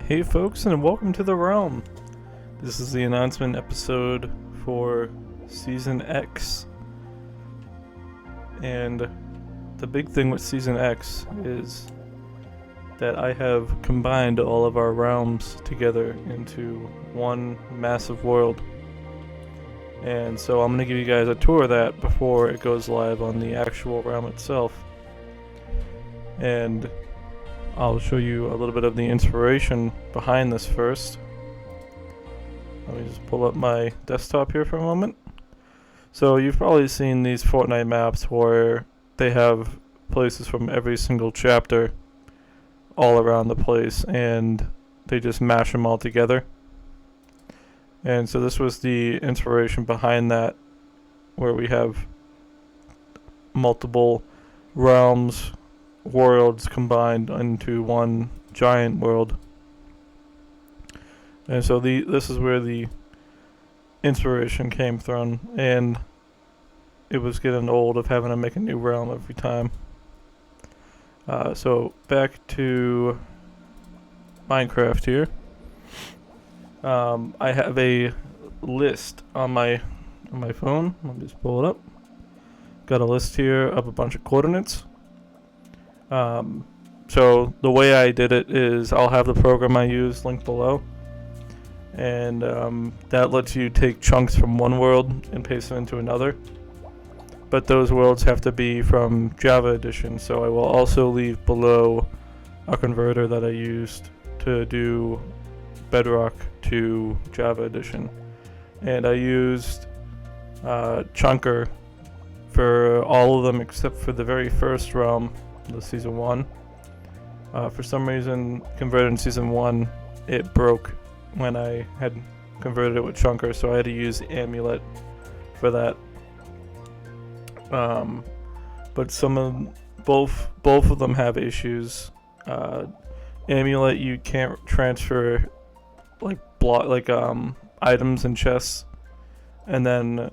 Hey folks, and welcome to the realm. This is the announcement episode for Season X. And the big thing with Season X is that I have combined all of our realms together into one massive world. And so I'm going to give you guys a tour of that before it goes live on the actual realm itself. And I'll show you a little bit of the inspiration behind this first. Let me just pull up my desktop here for a moment. So you've probably seen these Fortnite maps where they have places from every single chapter all around the place and they just mash them all together. And so this was the inspiration behind that, where we have multiple realms, worlds combined into one giant world. And so this is where the inspiration came from, and it was getting old of having to make a new realm every time. So back to Minecraft here. I have a list on my phone. Let me just pull it up. Got a list here of a bunch of coordinates. So the way I did it is I'll have the program I use linked below, and that lets you take chunks from one world and paste them into another, but those worlds have to be from Java Edition. So I will also leave below a converter that I used to do Bedrock to Java Edition, and I used Chunker for all of them except for the very first realm, the Season 1. For some reason, converted in Season 1, it broke when I had converted it with Chunker, so I had to use Amulet for that. But both of them have issues. Amulet, you can't transfer items and chests, and then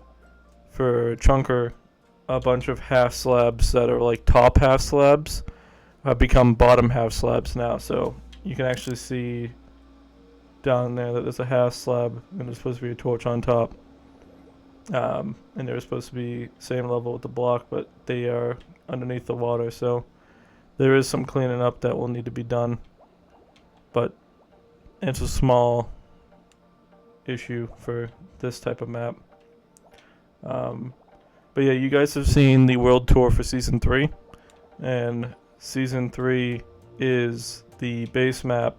for Chunker, a bunch of half slabs that are like top half slabs have become bottom half slabs now. So you can actually see down there that there's a half slab and there's supposed to be a torch on top. And they're supposed to be same level with the block, but they are underneath the water. So there is some cleaning up that will need to be done, but it's a small issue for this type of map. But yeah, you guys have seen the world tour for Season 3, and Season 3 is the base map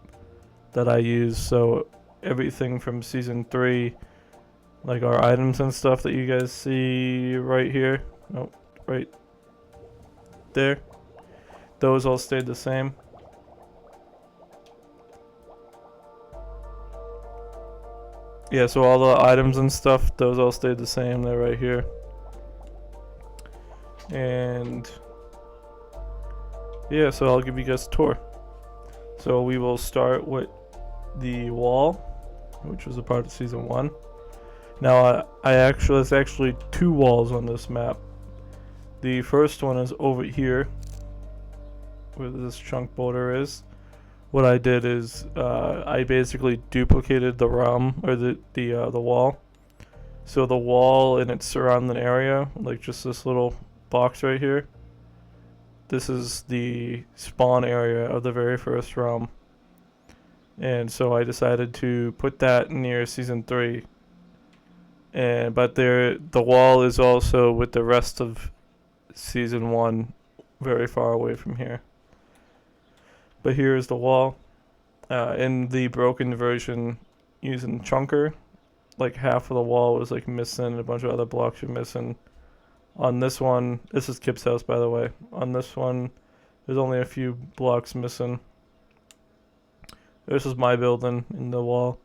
that I use. So everything from Season 3, like our items and stuff that you guys see right here, right there, those all stayed the same. Yeah, so all the items and stuff, those all stayed the same. They're right here. And yeah, so I'll give you guys a tour. So we will start with the wall, which was a part of Season 1. Now there's actually two walls on this map. The first one is over here, where this chunk border is. What I did is I basically duplicated the realm, or the wall. So the wall and its surrounding area, like just this little box right here, this is the spawn area of the very first realm. And so I decided to put that near Season 3. But the wall is also with the rest of Season 1 very far away from here. But here is the wall. In the broken version using Chunker, like half of the wall was like missing, and a bunch of other blocks are missing. On this one, this is Kip's house, by the way. On this one, there's only a few blocks missing. This is my building in the wall.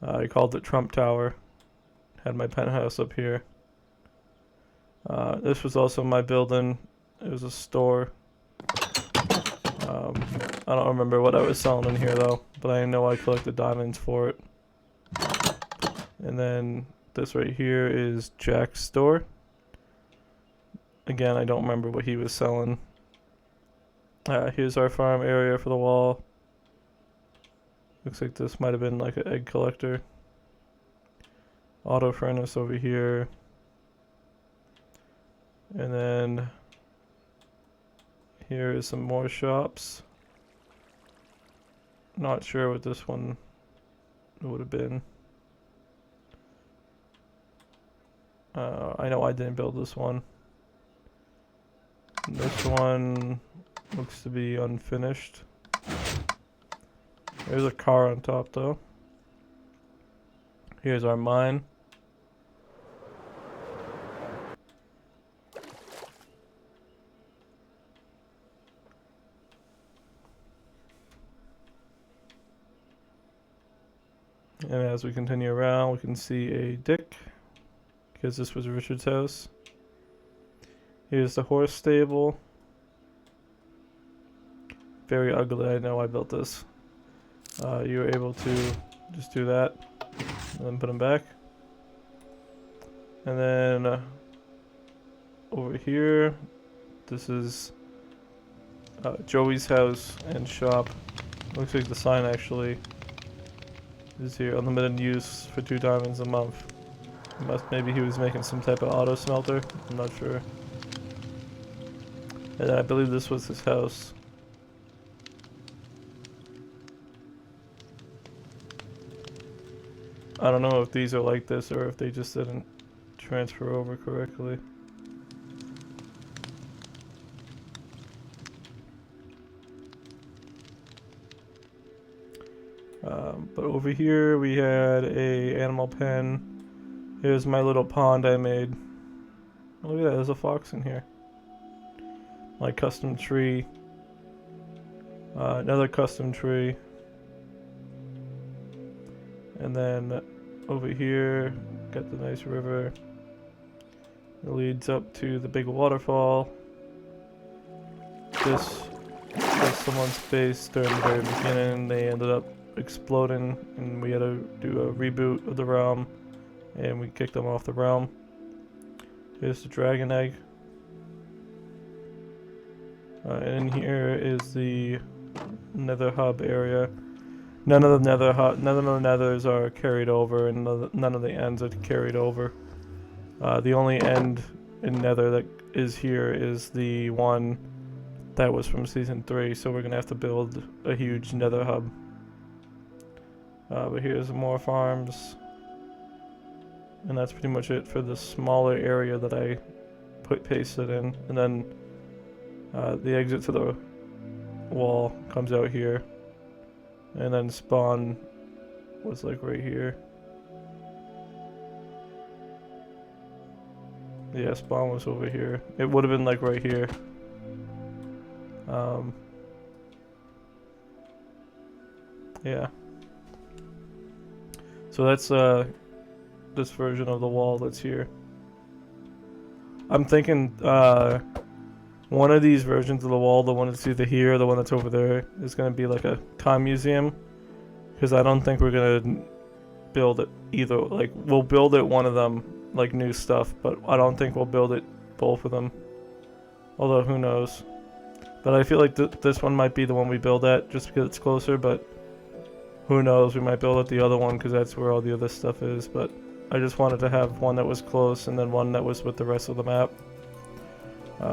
I called it Trump Tower. Had my penthouse up here. This was also my building. It was a store. I don't remember what I was selling in here though, but I know I collected diamonds for it. And then this right here is Jack's store. Again, I don't remember what he was selling. Here's our farm area for the wall. Looks like this might have been like an egg collector. Auto furnace over here. And then here is some more shops. Not sure what this one would have been. I know I didn't build this one. And this one looks to be unfinished. There's a car on top though. Here's our mine. And as we continue around, we can see a Dick, because this was Richard's house. Here's the horse stable. Very ugly, I know I built this. You were able to just do that, and then put them back. And then over here, this is Joey's house and shop. Looks like the sign actually is here. Unlimited use for 2 diamonds a month. Maybe he was making some type of auto smelter. I'm not sure. And I believe this was his house. I don't know if these are like this or if they just didn't transfer over correctly. But over here we had a animal pen. Here's my little pond I made. Oh, look at that, there's a fox in here. My custom tree. Another custom tree. And then over here, got the nice river. It leads up to the big waterfall. This was someone's base during the very beginning. They ended up exploding and we had to do a reboot of the realm and we kicked them off the realm. Here's the dragon egg. And in here is the nether hub area. None of the nethers are carried over and none of the ends are carried over. The only end in nether that is here is the one that was from season 3, so we're gonna have to build a huge nether hub. But here's more farms. And that's pretty much it for the smaller area that I pasted in. And then the exit to the wall comes out here. And then spawn was like right here. Yeah, spawn was over here. It would have been like right here. Yeah. So that's this version of the wall that's here. I'm thinking one of these versions of the wall, the one that's either here or the one that's over there, is going to be like a time museum. Because I don't think we're going to build it either. Like, we'll build it one of them, like new stuff, but I don't think we'll build it both of them. Although, who knows. But I feel like this one might be the one we build at, just because it's closer, but who knows, we might build at the other one, because that's where all the other stuff is, but I just wanted to have one that was close, and then one that was with the rest of the map.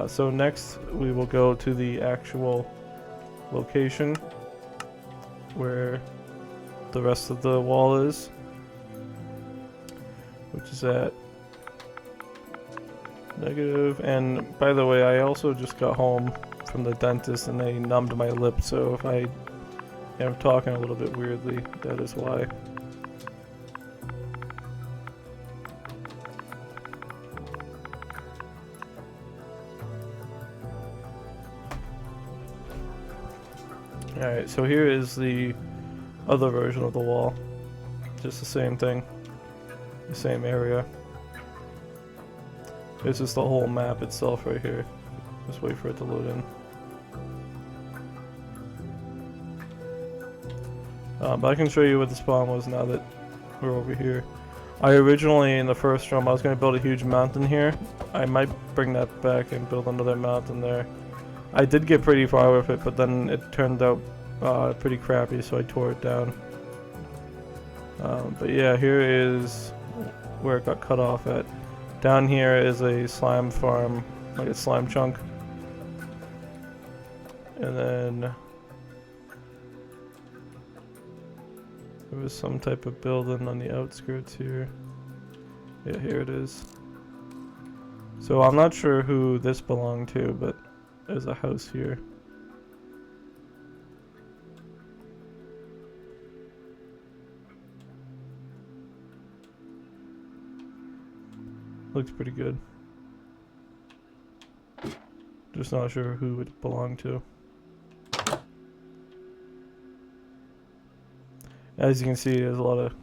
So next, we will go to the actual location, where the rest of the wall is, which is at negative. And by the way, I also just got home from the dentist and they numbed my lip, so if I am talking a little bit weirdly, that is why. Alright, so here is the other version of the wall. Just the same thing. The same area. This is the whole map itself right here. Just wait for it to load in. But I can show you what the spawn was now that we're over here. I originally, in the first room, I was going to build a huge mountain here. I might bring that back and build another mountain there. I did get pretty far with it, but then it turned out pretty crappy, so I tore it down. But yeah, here is where it got cut off at. Down here is a slime farm, like a slime chunk. And then there was some type of building on the outskirts here. Yeah, here it is. So I'm not sure who this belonged to, but there's a house here. Looks pretty good. Just not sure who it belonged to. As you can see, there's a lot of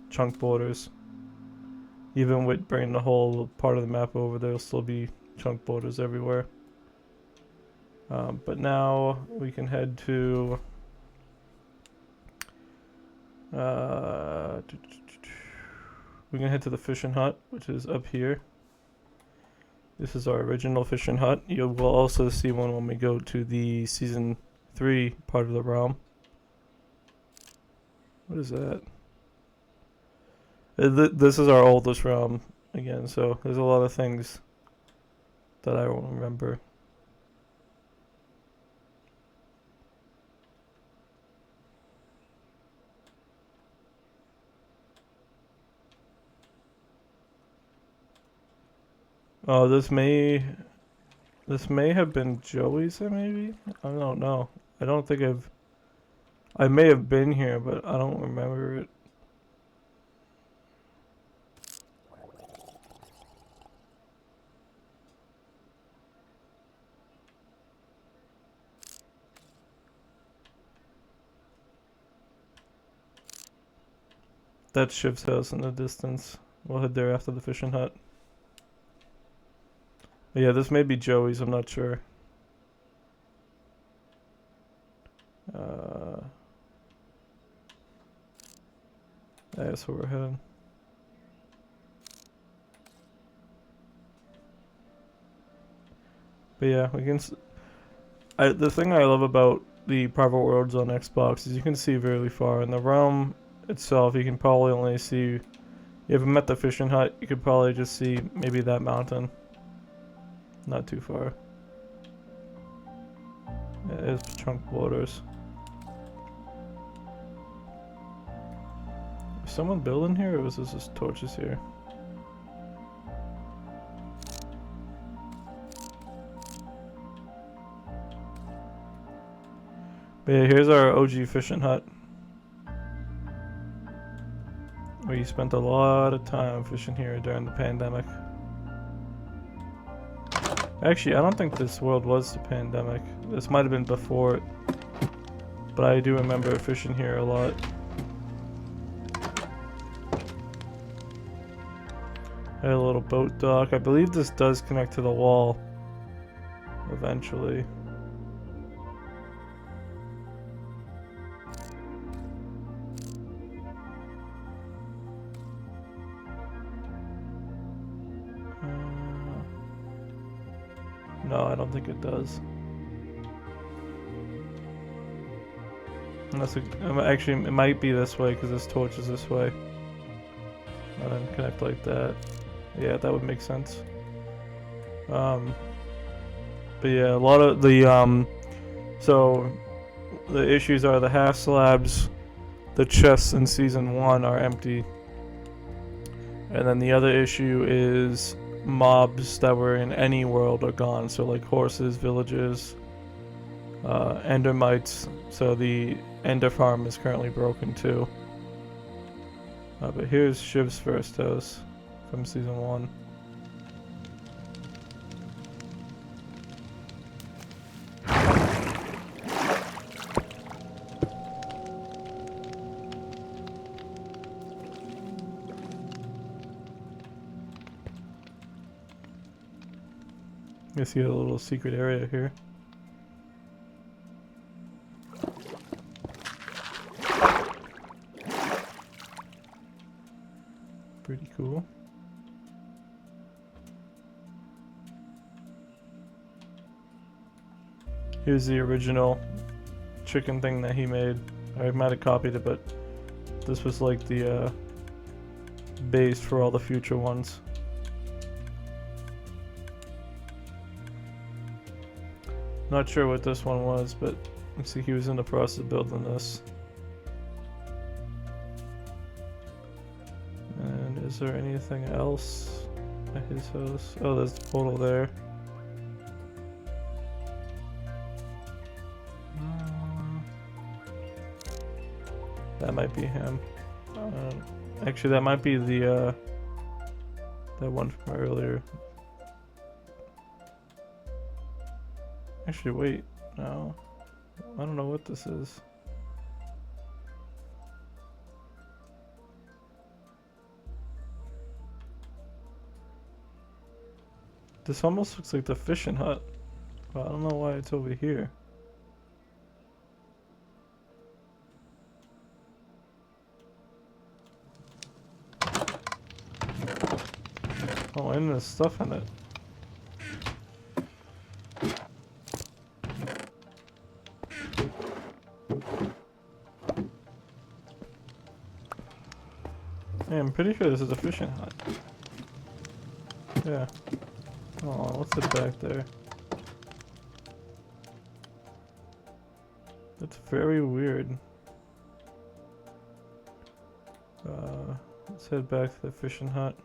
chunk borders. Even with bringing the whole part of the map over, there'll still be chunk borders everywhere. But now we can head to... we can head to the fishing hut, which is up here. This is our original fishing hut. You will also see one when we go to the Season 3 part of the realm. What is that? This is our oldest realm again, so there's a lot of things that I won't remember. Oh, this may have been Joey's, maybe? I don't know. I don't think I may have been here, but I don't remember it. That's Shiv's house in the distance. We'll head there after the fishing hut. But yeah, this may be Joey's, I'm not sure. That's where we're heading. But yeah, we can... the thing I love about the private worlds on Xbox is you can see really far. In the realm itself, you can probably only see... You haven't met the fishing hut, you could probably just see maybe that mountain. Not too far. Yeah, there's chunk borders. Is someone building here, or was this just torches here? But yeah, here's our OG fishing hut. We spent a lot of time fishing here during the pandemic. Actually, I don't think this world was the pandemic. This might have been before it. But I do remember fishing here a lot. Had a little boat dock. I believe this does connect to the wall eventually. No, I don't think it does. Unless it, actually, it might be this way because this torch is this way. And then connect like that. Yeah, that would make sense. But yeah, a lot of the so the issues are the half slabs, the chests in Season 1 are empty. And then the other issue is mobs that were in any world are gone, so like horses, villagers, endermites, so the ender farm is currently broken too. But here's Shiv's first house from Season 1. You see a little secret area here. Pretty cool. Here's the original chicken thing that he made. I might have copied it, but this was like the base for all the future ones. Not sure what this one was, but looks like he was in the process of building this. And is there anything else at his house? Oh, there's the portal there. That might be him. Actually, that might be the that one from earlier. Actually, wait. No, I don't know what this is. This almost looks like the fishing hut, but I don't know why it's over here. Oh, and there's stuff in it. Yeah, I'm pretty sure this is a fishing hut. Yeah. Oh, what's it back there? That's very weird. Let's head back to the fishing hut.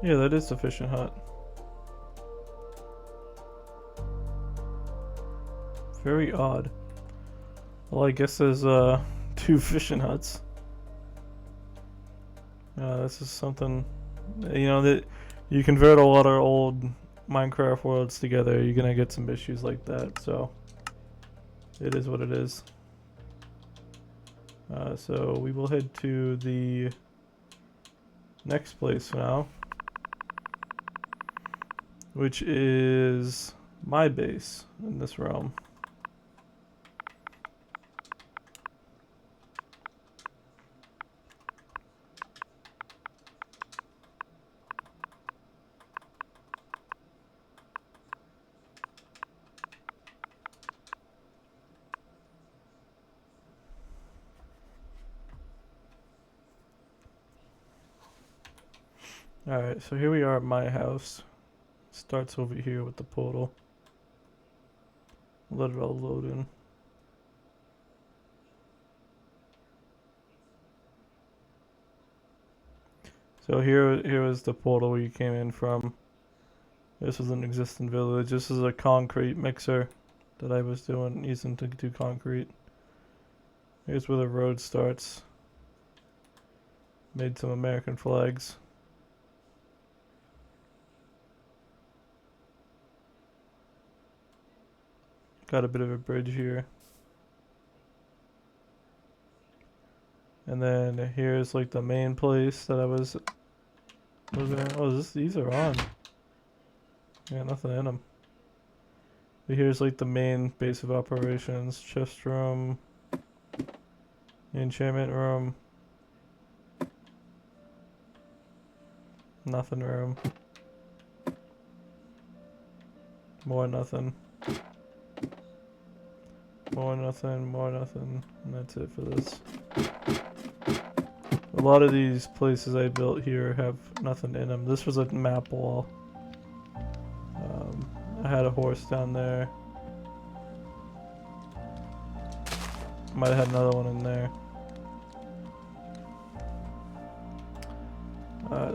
Yeah, that is the fishing hut. Very odd. Well, I guess there's two fishing huts. This is something, you know, that you convert a lot of old Minecraft worlds together, you're gonna get some issues like that, so it is what it is. So we will head to the next place now, which is my base in this realm. Alright, so here we are at my house. Starts over here with the portal. Let it all load in. So here was the portal where you came in from. This was an existing village. This is a concrete mixer that I was using to do concrete. Here's where the road starts. Made some American flags. Got a bit of a bridge here. And then here's like the main place that I was living in. Oh, these are on. Yeah, nothing in them. But here's like the main base of operations. Chest room. Enchantment room. Nothing room. More nothing. More nothing, more nothing, and that's it for this. A lot of these places I built here have nothing in them. This was a map wall. I had a horse down there. Might have had another one in there.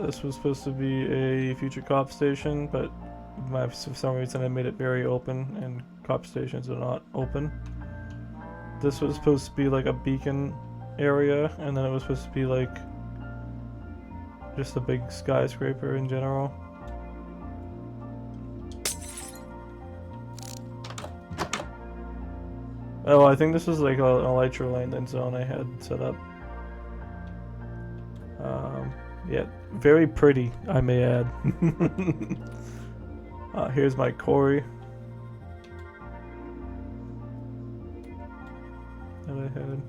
This was supposed to be a future cop station, but for some reason I made it very open, and cop stations are not open. This was supposed to be like a beacon area, and then it was supposed to be like just a big skyscraper in general. Oh, I think this was like an elytra landing zone I had set up. Yeah, very pretty, I may add. Here's my quarry. had.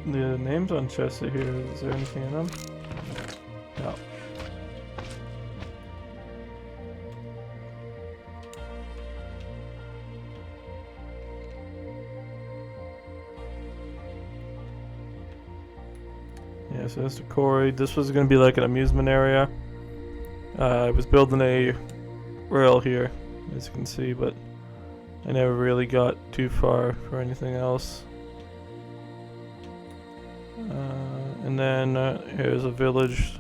The names on chests are here. Is there anything in them? No. Yeah, so that's the quarry. This was going to be like an amusement area. I was building a rail here, as you can see, but I never really got too far for anything else. And then here's a village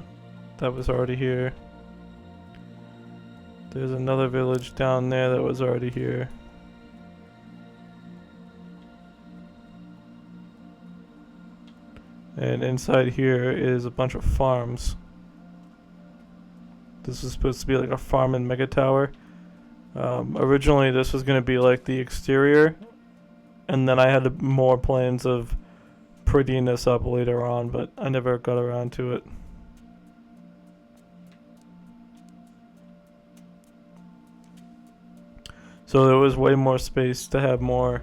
that was already here. There's another village down there that was already here. And inside here is a bunch of farms. This is supposed to be like a farm and mega tower. Originally this was going to be like the exterior, and then I had more plans of prettying this up later on, but I never got around to it. So there was way more space to have more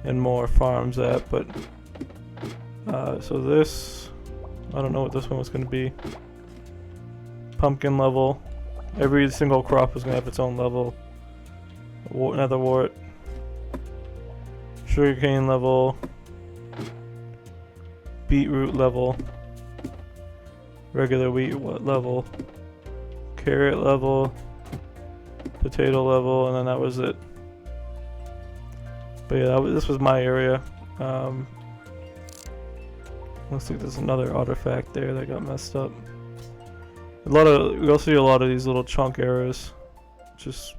and more farms at, but so this, I don't know what this one was going to be. Pumpkin level. Every single crop was going to have its own level. Nether wart. Sugarcane level. Beetroot level. Regular wheat level. Carrot level. Potato level, and then that was it. But yeah, this was my area. Looks like there's another artifact there that got messed up. You'll see a lot of these little chunk arrows. Just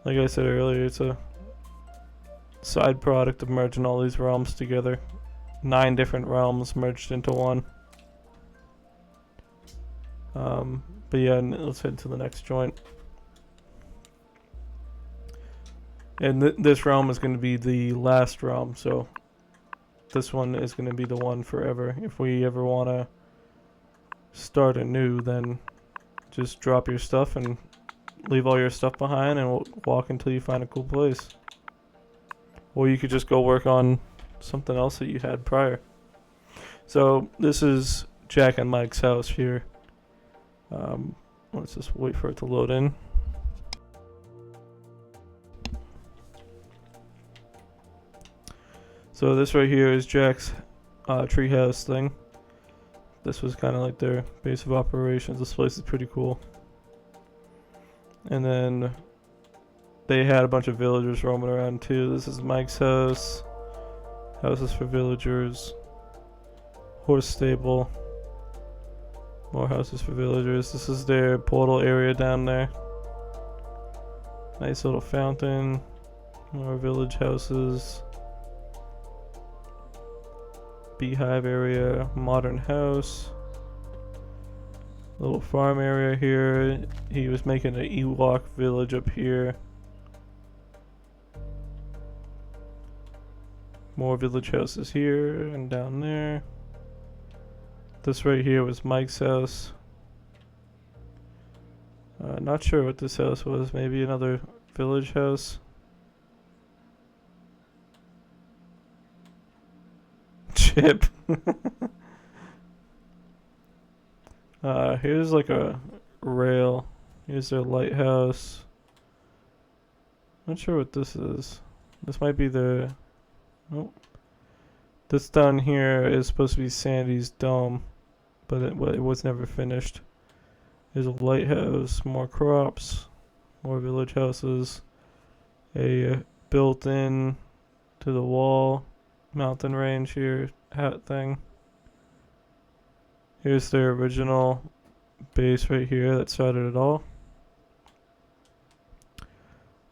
like I said earlier, it's a side product of merging all these realms together. 9 different realms merged into one. But yeah, let's head to the next joint. And this realm is going to be the last realm, so this one is going to be the one forever. If we ever want to start anew, then just drop your stuff and leave all your stuff behind and walk until you find a cool place. Or you could just go work on something else that you had prior. So this is Jack and Mike's house here. Let's just wait for it to load in. So this right here is Jack's treehouse thing. This was kind of like their base of operations. This place is pretty cool. And then they had a bunch of villagers roaming around too. This is Mike's house. Houses for villagers. Horse stable. More houses for villagers. This is their portal area down there. Nice little fountain. More village houses. Beehive area, modern house, little farm area here. He was making an Ewok village up here. More village houses here and down there. This right here was Mike's house. Not sure what this house was. Maybe another village house. Chip. Here's like a rail. Here's their lighthouse. Not sure what this is. This might be the... Nope. This down here is supposed to be Sandy's dome, but it was never finished. There's a lighthouse, more crops, more village houses, a built-in to the wall mountain range here hat thing. Here's their original base right here that started it all.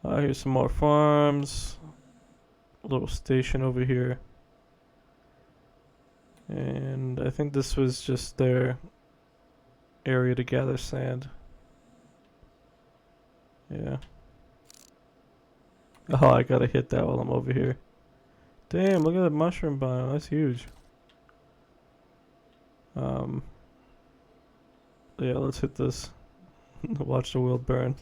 Here's some more farms. A little station over here. And I think this was just their area to gather sand. Yeah. Oh, I gotta hit that while I'm over here. Damn, look at that mushroom biome. That's huge. Yeah, let's hit this. Watch the world burn.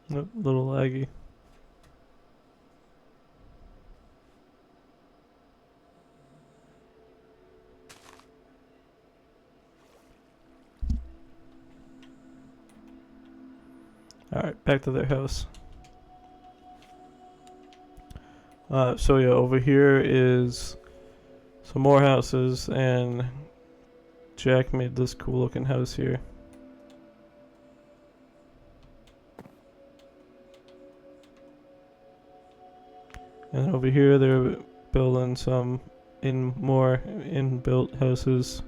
Nope, little laggy. Alright, back to their house. So yeah, over here is some more houses, and Jack made this cool looking house here. And over here they're building some more inbuilt houses.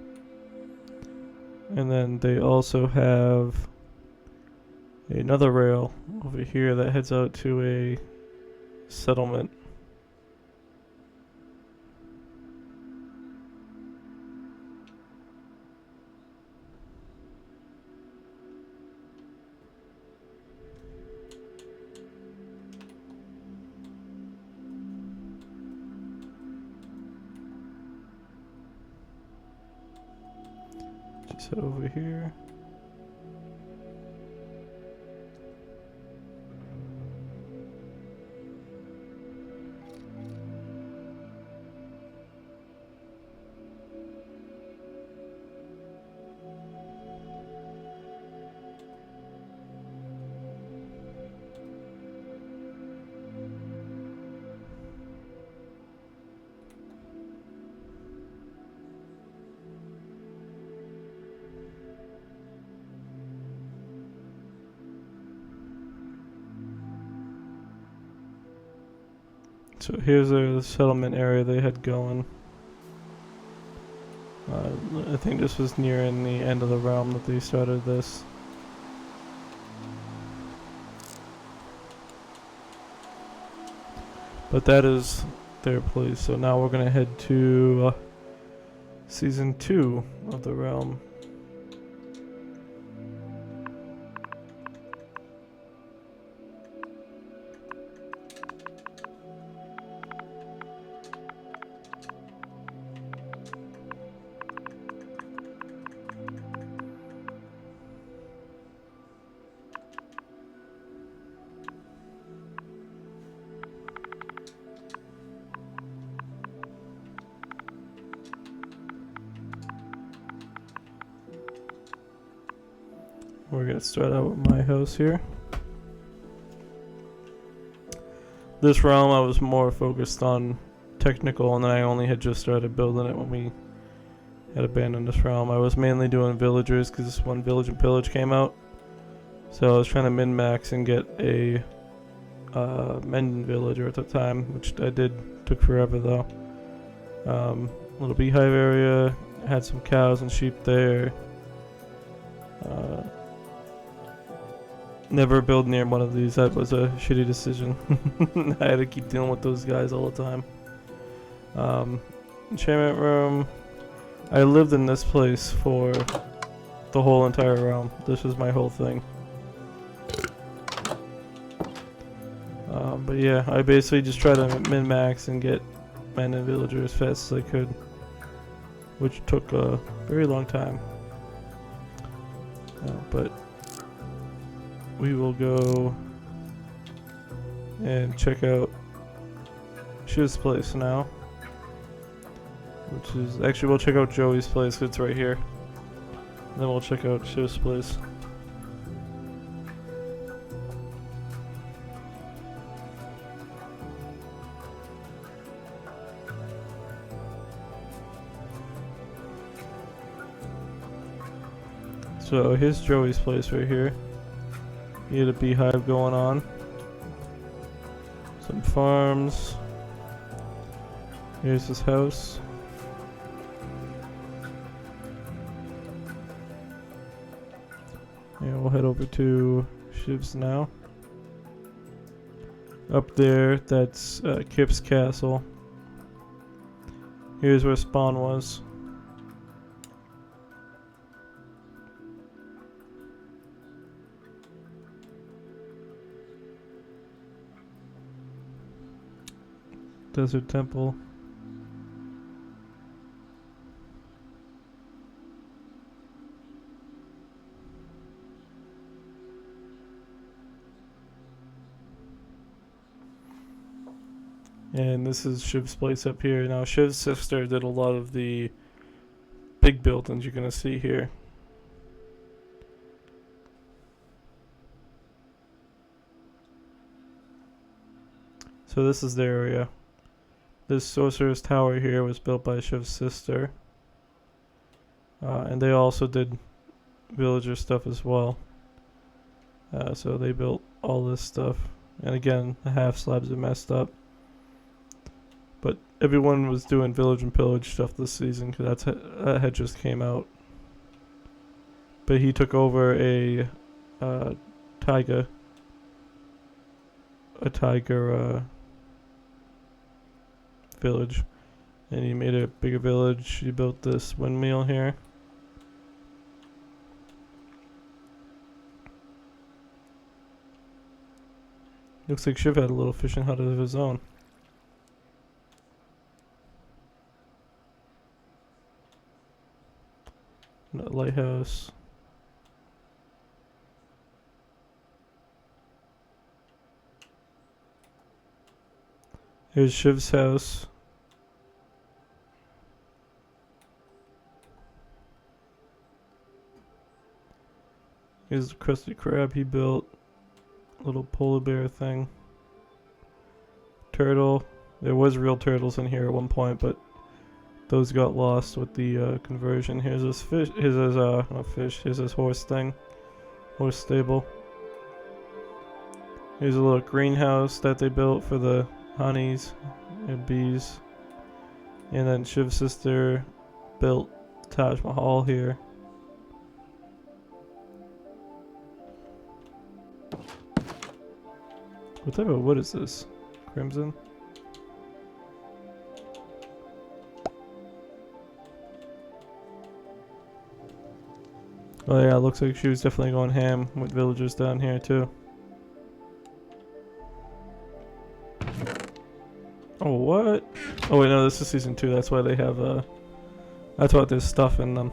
And then they also have another rail over here that heads out to a settlement. Just head over here. So here's the settlement area they had going. I think this was nearing the end of the realm that they started this. But that is their place. So now we're gonna head to season 2 of the realm. We're gonna start out with my house here. This realm I was more focused on technical, and then I only had just started building it when we had abandoned this realm. I was mainly doing villagers because this one Village and Pillage came out. So I was trying to min-max and get a Mendon villager at the time, which I did. Took forever though. Little beehive area, had some cows and sheep there. Never build near one of these. That was a shitty decision. I had to keep dealing with those guys all the time. Enchantment room. I lived in this place for the whole entire realm. This was my whole thing. But yeah, I basically just tried to min-max and get men and villagers as fast as I could, which took a very long time. But we will go and check out Shiv's place now, which is actually we'll check out Joey's place 'cause it's right here. Then we'll check out Shiv's place. So here's Joey's place right here. He had a beehive going on. Some farms. Here's his house. And we'll head over to Shiv's now. Up there, that's Kip's castle. Here's where Spawn was. Desert Temple. And this is Shiv's place up here. Now, Shiv's sister did a lot of the big buildings you're going to see here. So this is the area. This Sorcerer's Tower here was built by Shiv's sister. And they also did villager stuff as well. So they built all this stuff. And again, the half slabs are messed up. But everyone was doing village and pillage stuff this season because that had just came out. But he took over a tiger village, and he made a bigger village. He built this windmill here. Looks like Shiv had a little fishing hut of his own. And a lighthouse. Here's Shiv's house. Here's the Krusty Krab he built. Little polar bear thing. Turtle. There was real turtles in here at one point, but those got lost with the conversion. Here's his fish. Here's his not fish. Here's his horse thing. Horse stable. Here's a little greenhouse that they built for the honeys and bees. And then Shiv's sister built Taj Mahal here. What type of wood is this? Crimson? Oh yeah, it looks like she was definitely going ham with villagers down here too. Oh, what? Oh wait, no, this is season 2, that's why they have, that's why there's stuff in them.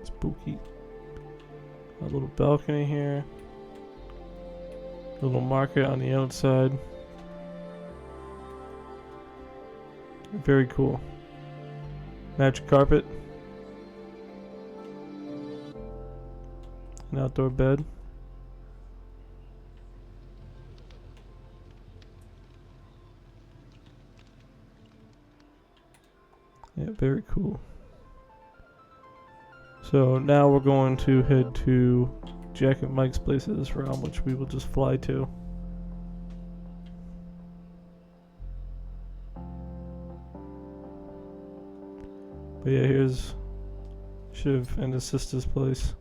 Spooky. A little balcony here. A little market on the outside. Very cool. Magic carpet. An outdoor bed. Yeah, very cool. So now we're going to head to Jack and Mike's place of this realm, which we will just fly to. But yeah, here's Shiv and his sister's place.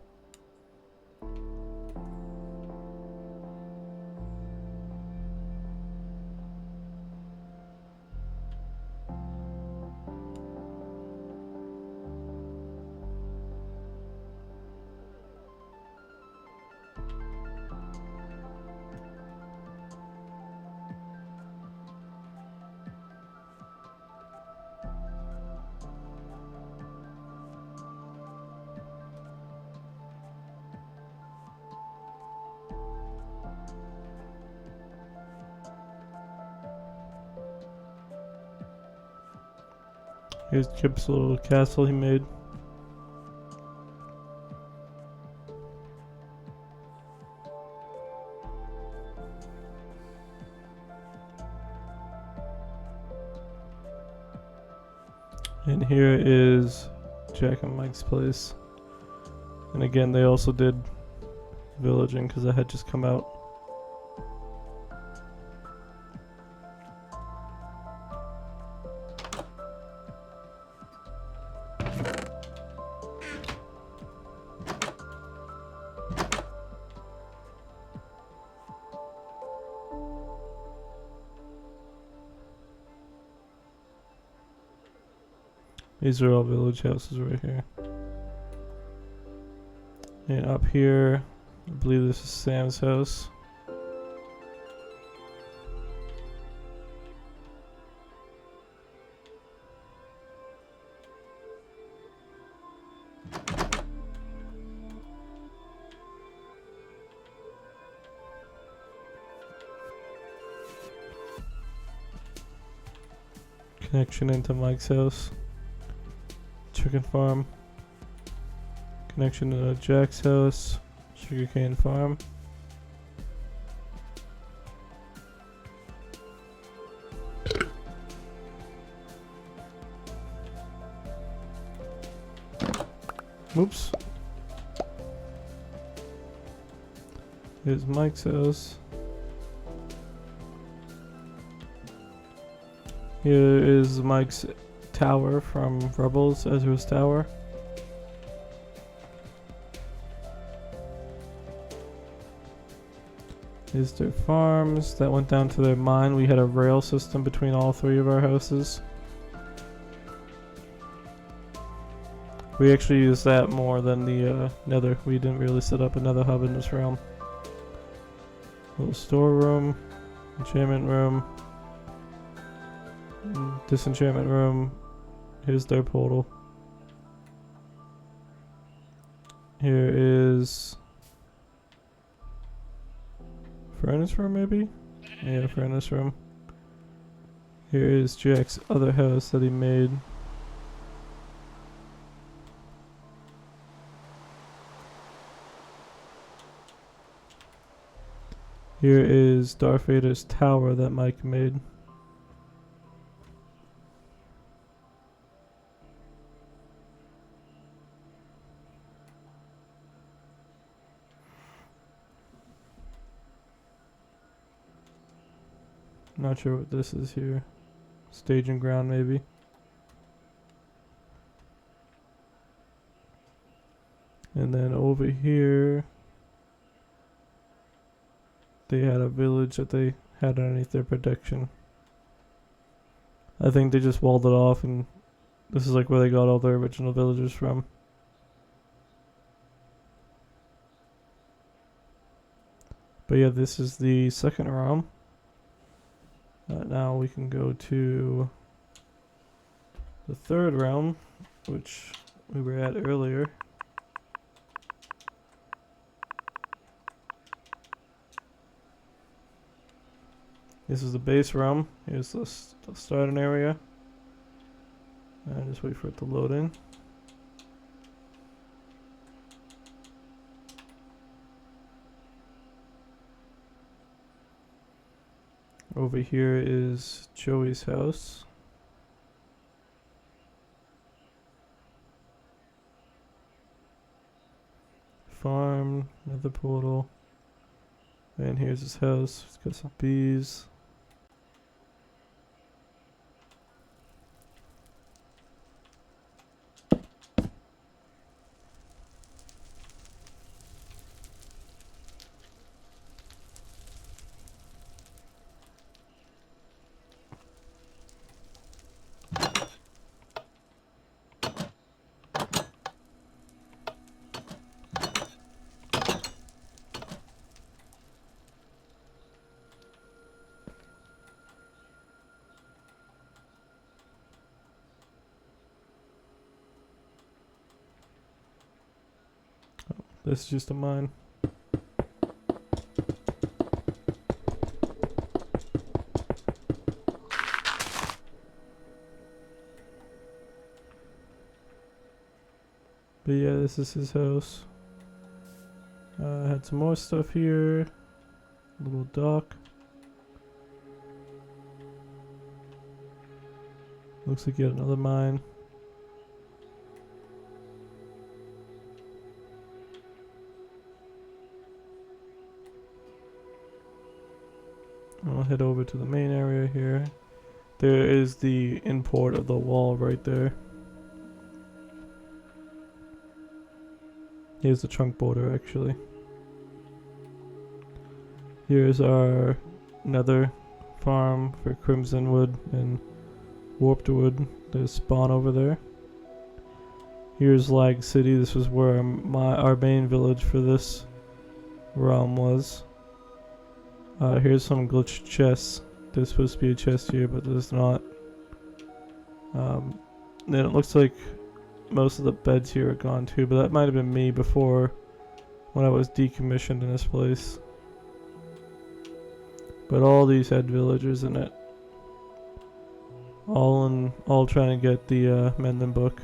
Here's Kip's little castle he made. And here is Jack and Mike's place. And again, they also did villaging because that had just come out. These are all village houses right here. And up here, I believe this is Sam's house. Connection into Mike's house. Chicken farm. Connection to Jack's house. Sugarcane farm. Oops. Here's Mike's house. Here is Mike's tower from Rebels, Ezra's tower. Here's their farms that went down to their mine. We had a rail system between all three of our houses. We actually used that more than the nether. We didn't really set up another hub in this realm. Little storeroom, enchantment room, disenchantment room. Here's their portal. Here is furnace room, maybe? Yeah, furnace room. Here is Jack's other house that he made. Here is Darth Vader's tower that Mike made. Not sure what this is here. Staging ground, maybe. And then over here, they had a village that they had underneath their protection. I think they just walled it off, and this is like where they got all their original villagers from. But yeah, this is the second realm. Now we can go to the third realm, which we were at earlier. This is the base realm. Here's the starting area. And just wait for it to load in. Over here is Joey's house. Farm, another portal. And here's his house. It's got some bees. This is just a mine. But yeah, this is his house. Had some more stuff here. Little dock. Looks like yet another mine. I'll head over to the main area here. There is the import of the wall right there. Here's the trunk border actually. Here's our nether farm for Crimson Wood and Warped Wood. There's spawn over there. Here's Lag City. This was where our main village for this realm was. Here's some glitched chests. There's supposed to be a chest here, but there's not. Then it looks like most of the beds here are gone too, but that might have been me before when I was decommissioned in this place. But all these had villagers in it. All trying to get the Mending Book.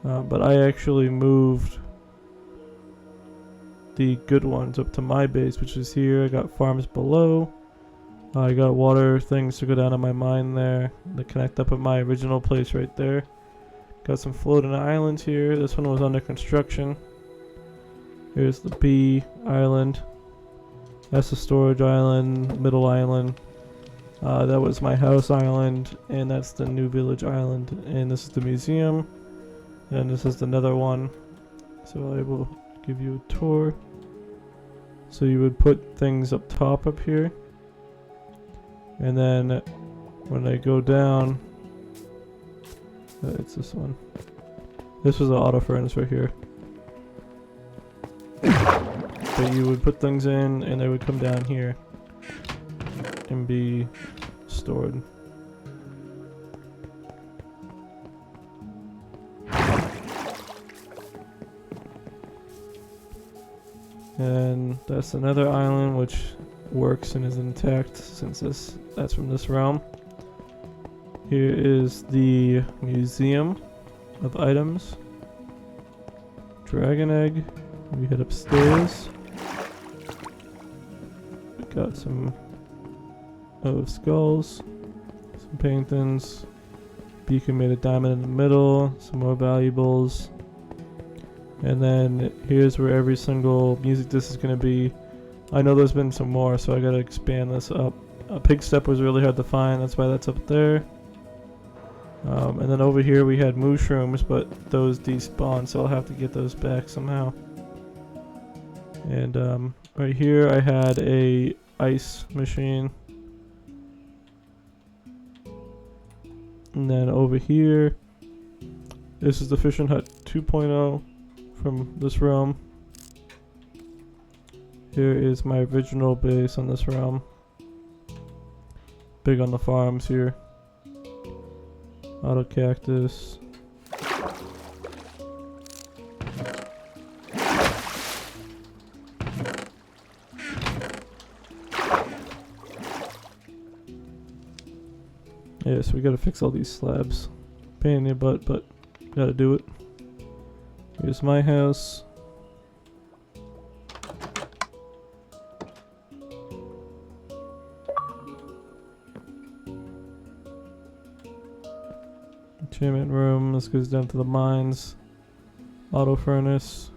But I actually moved the good ones up to my base, which is here. I got farms below. I got water things to go down to my mine there. They connect up with my original place right there. Got some floating islands here. This one was under construction. Here's the B island. That's the storage island, middle island. That was my house island, and that's the new village island. And this is the museum, and this is the nether one. So I will give you a tour. So you would put things up top up here, and then when they go down, it's this one. This was an auto furnace right here. But you would put things in, and they would come down here and be stored. And that's another island which works and is intact since that's from this realm. Here is the museum of items. Dragon egg. We head upstairs. We got some skulls, some paintings, beacon made of diamond in the middle, some more valuables. And then here's where every single music disc is going to be. I know there's been some more, so I got to expand this up. Pig step was really hard to find, that's why that's up there. And then over here we had mushrooms, but those despawned, so I'll have to get those back somehow. And right here I had a ice machine. And then over here, this is the fishing hut 2.0 from this realm. Here is my original base on this realm. Big on the farms here. Auto cactus. Yeah, so we gotta fix all these slabs. Pain in the butt, but gotta do it. Here's my house. Enchantment room, this goes down to the mines. Auto furnace.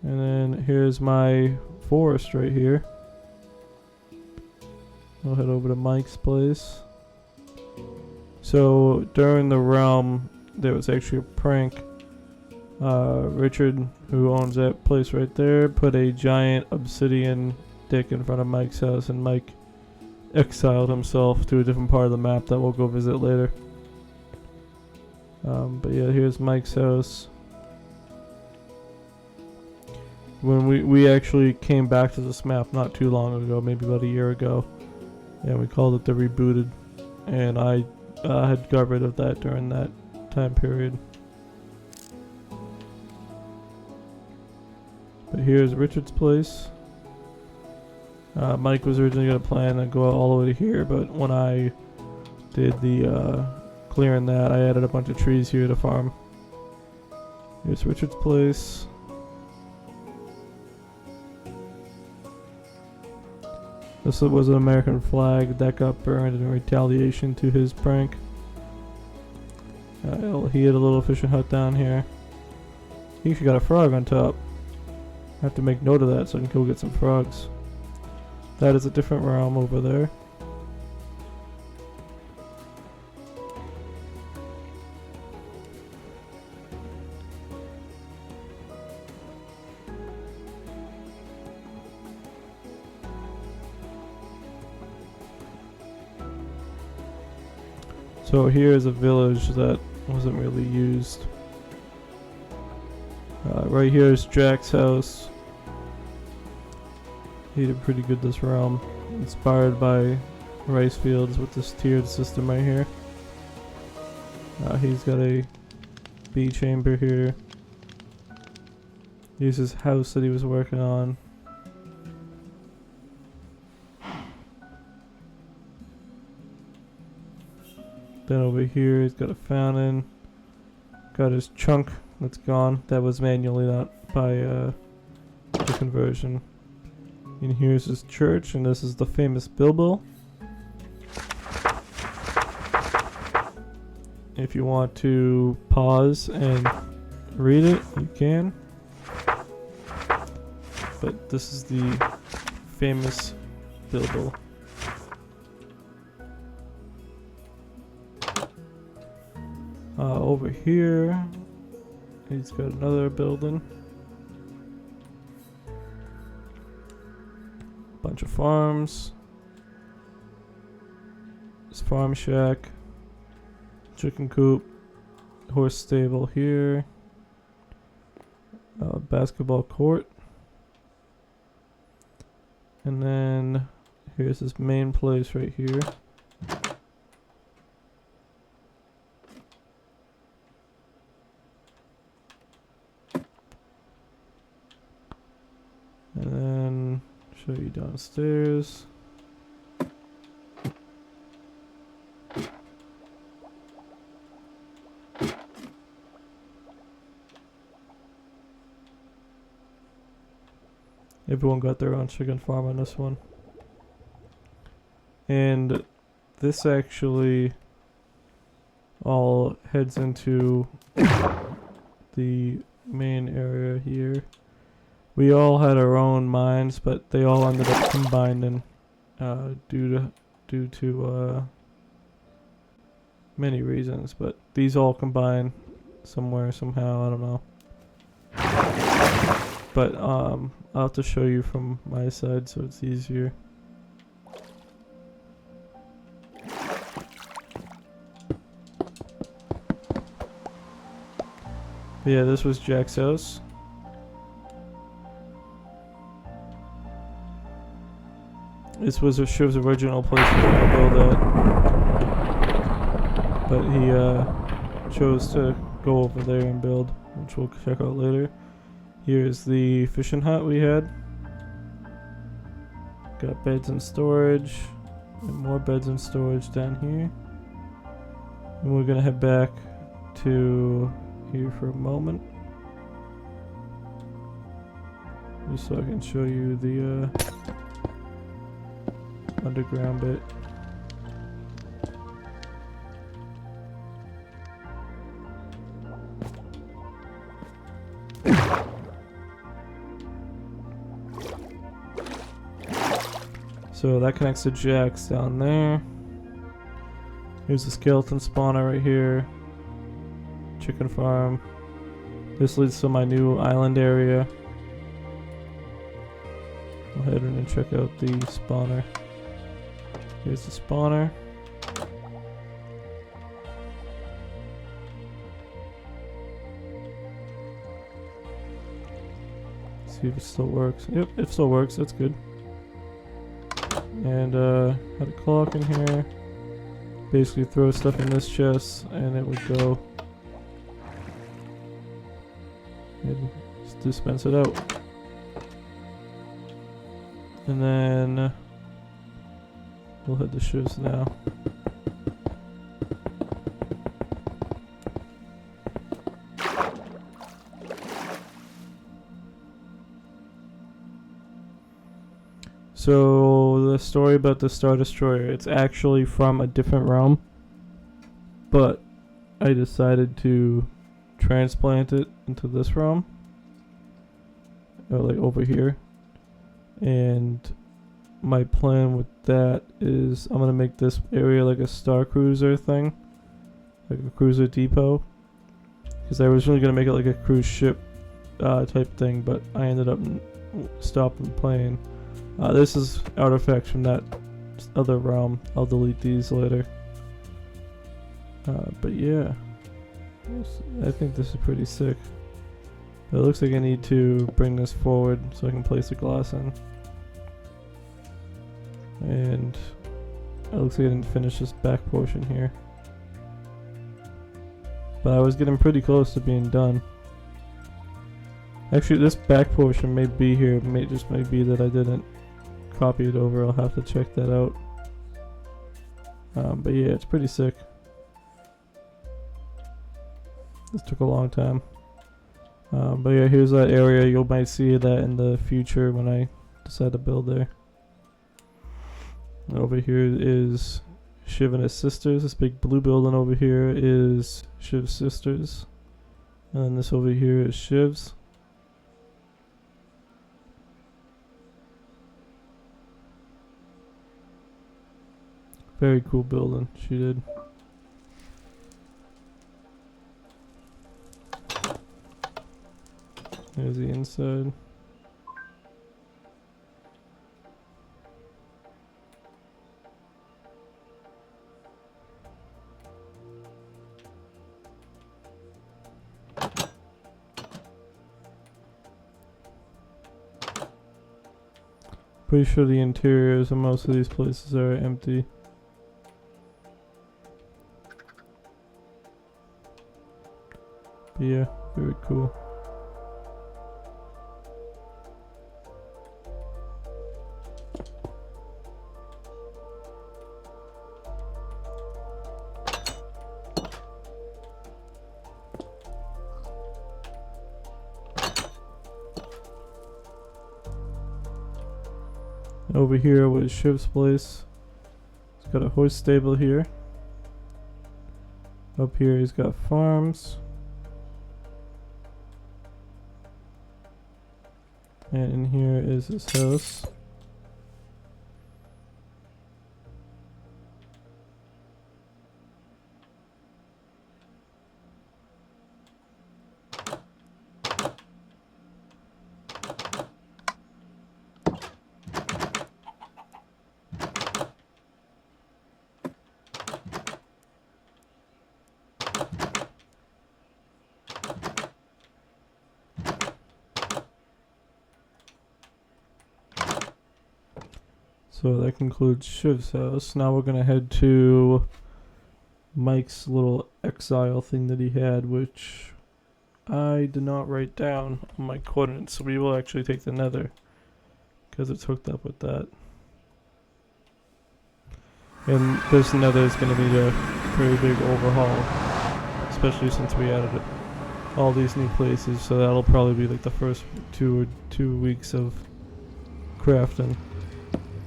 And then here's my forest right here. I'll head over to Mike's place. So during the realm, there was actually a prank. Richard, who owns that place right there, put a giant obsidian dick in front of Mike's house, and Mike exiled himself to a different part of the map that we'll go visit later. But yeah, here's Mike's house. When we actually came back to this map not too long ago, maybe about a year ago, and we called it the Rebooted, and I had got rid of that during that time period. But here's Richard's place. Mike was originally going to plan to go all the way to here, but when I did the clearing that, I added a bunch of trees here to farm. Here's Richard's place. This was an American flag that got burned in retaliation to his prank. He had a little fishing hut down here. He actually got a frog on top. I have to make note of that so I can go get some frogs. That is a different realm over there. So here is a village that wasn't really used. Right here is Jack's house. He did pretty good this realm. Inspired by rice fields with this tiered system right here. He's got a bee chamber here. Here's his house that he was working on. Then over here he's got a fountain. Got his chunk that's gone. That was manually, not by the conversion. And here's his church, and this is the famous Bilbo. If you want to pause and read it, you can. But this is the famous Bilbo. Over here, he's got another building. Bunch of farms. This farm shack. Chicken coop. Horse stable here. Basketball court. And then here's his main place right here. And then show you downstairs. Everyone got their own chicken farm on this one. And this actually all heads into the main area here. We all had our own mines, but they all ended up combining due to many reasons. But these all combine somewhere, somehow, I don't know. But I'll have to show you from my side so it's easier. But yeah, this was Jack's house. This was Shiv's original place he was going to build at. But he chose to go over there and build, which we'll check out later. Here's the fishing hut we had. Got beds and storage. And more beds and storage down here. And we're going to head back to here for a moment. Just so I can show you the underground bit. So that connects to Jack's down there. Here's the skeleton spawner right here. Chicken farm. This leads to my new island area. Go ahead and check out the spawner. Here's the spawner. See if it still works. Yep, it still works. That's good. And had a clock in here. Basically throw stuff in this chest and it would go and just dispense it out. And then we'll head to Shiv's now. So the story about the Star Destroyer, it's actually from a different realm, but I decided to transplant it into this realm, or like over here. And my plan with that is I'm gonna make this area like a Star Cruiser thing, like a cruiser depot, because I was really gonna make it like a cruise ship type thing, but I ended up stopping playing. This is artifacts from that other realm. I'll delete these later. But yeah, I think this is pretty sick. But it looks like I need to bring this forward so I can place the glass in. And it looks like I didn't finish this back portion here. But I was getting pretty close to being done. Actually, this back portion may be here. Just may be that I didn't copy it over. I'll have to check that out. But yeah, it's pretty sick. This took a long time. But yeah, here's that area. You might see that in the future when I decide to build there. And over here is Shiv and his sisters. This big blue building over here is Shiv's sisters. And then this over here is Shiv's. Very cool building she did. There's the inside. Pretty sure the interiors of most of these places are empty. But yeah, very cool. Over here was Shiv's place. He's got a horse stable here. Up here he's got farms. And in here is his house. So that concludes Shiv's house. Now we're gonna head to Mike's little exile thing that he had, which I did not write down on my coordinates. So we will actually take the nether because it's hooked up with that. And this nether is gonna need a very big overhaul, especially since we added all these new places. So that'll probably be like the first two weeks of crafting.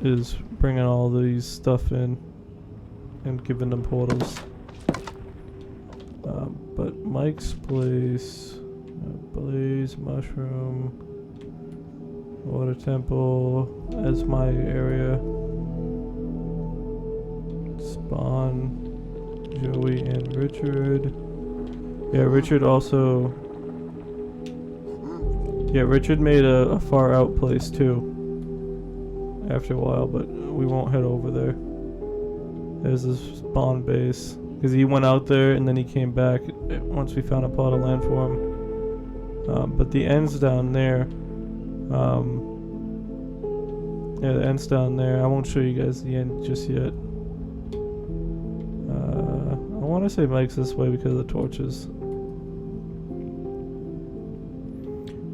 Is bringing all these stuff in and giving them portals. But Mike's place, Blaze, Mushroom, Water Temple as my area. Spawn, Joey and Richard. Yeah, Richard also. Yeah, Richard made a far out place too. After a while, but we won't head over there. There's this spawn base because he went out there and then he came back once we found a plot of land for him. But the end's down there. Yeah, the end's down there. I won't show you guys the end just yet. I want to say Mike's this way because of the torches.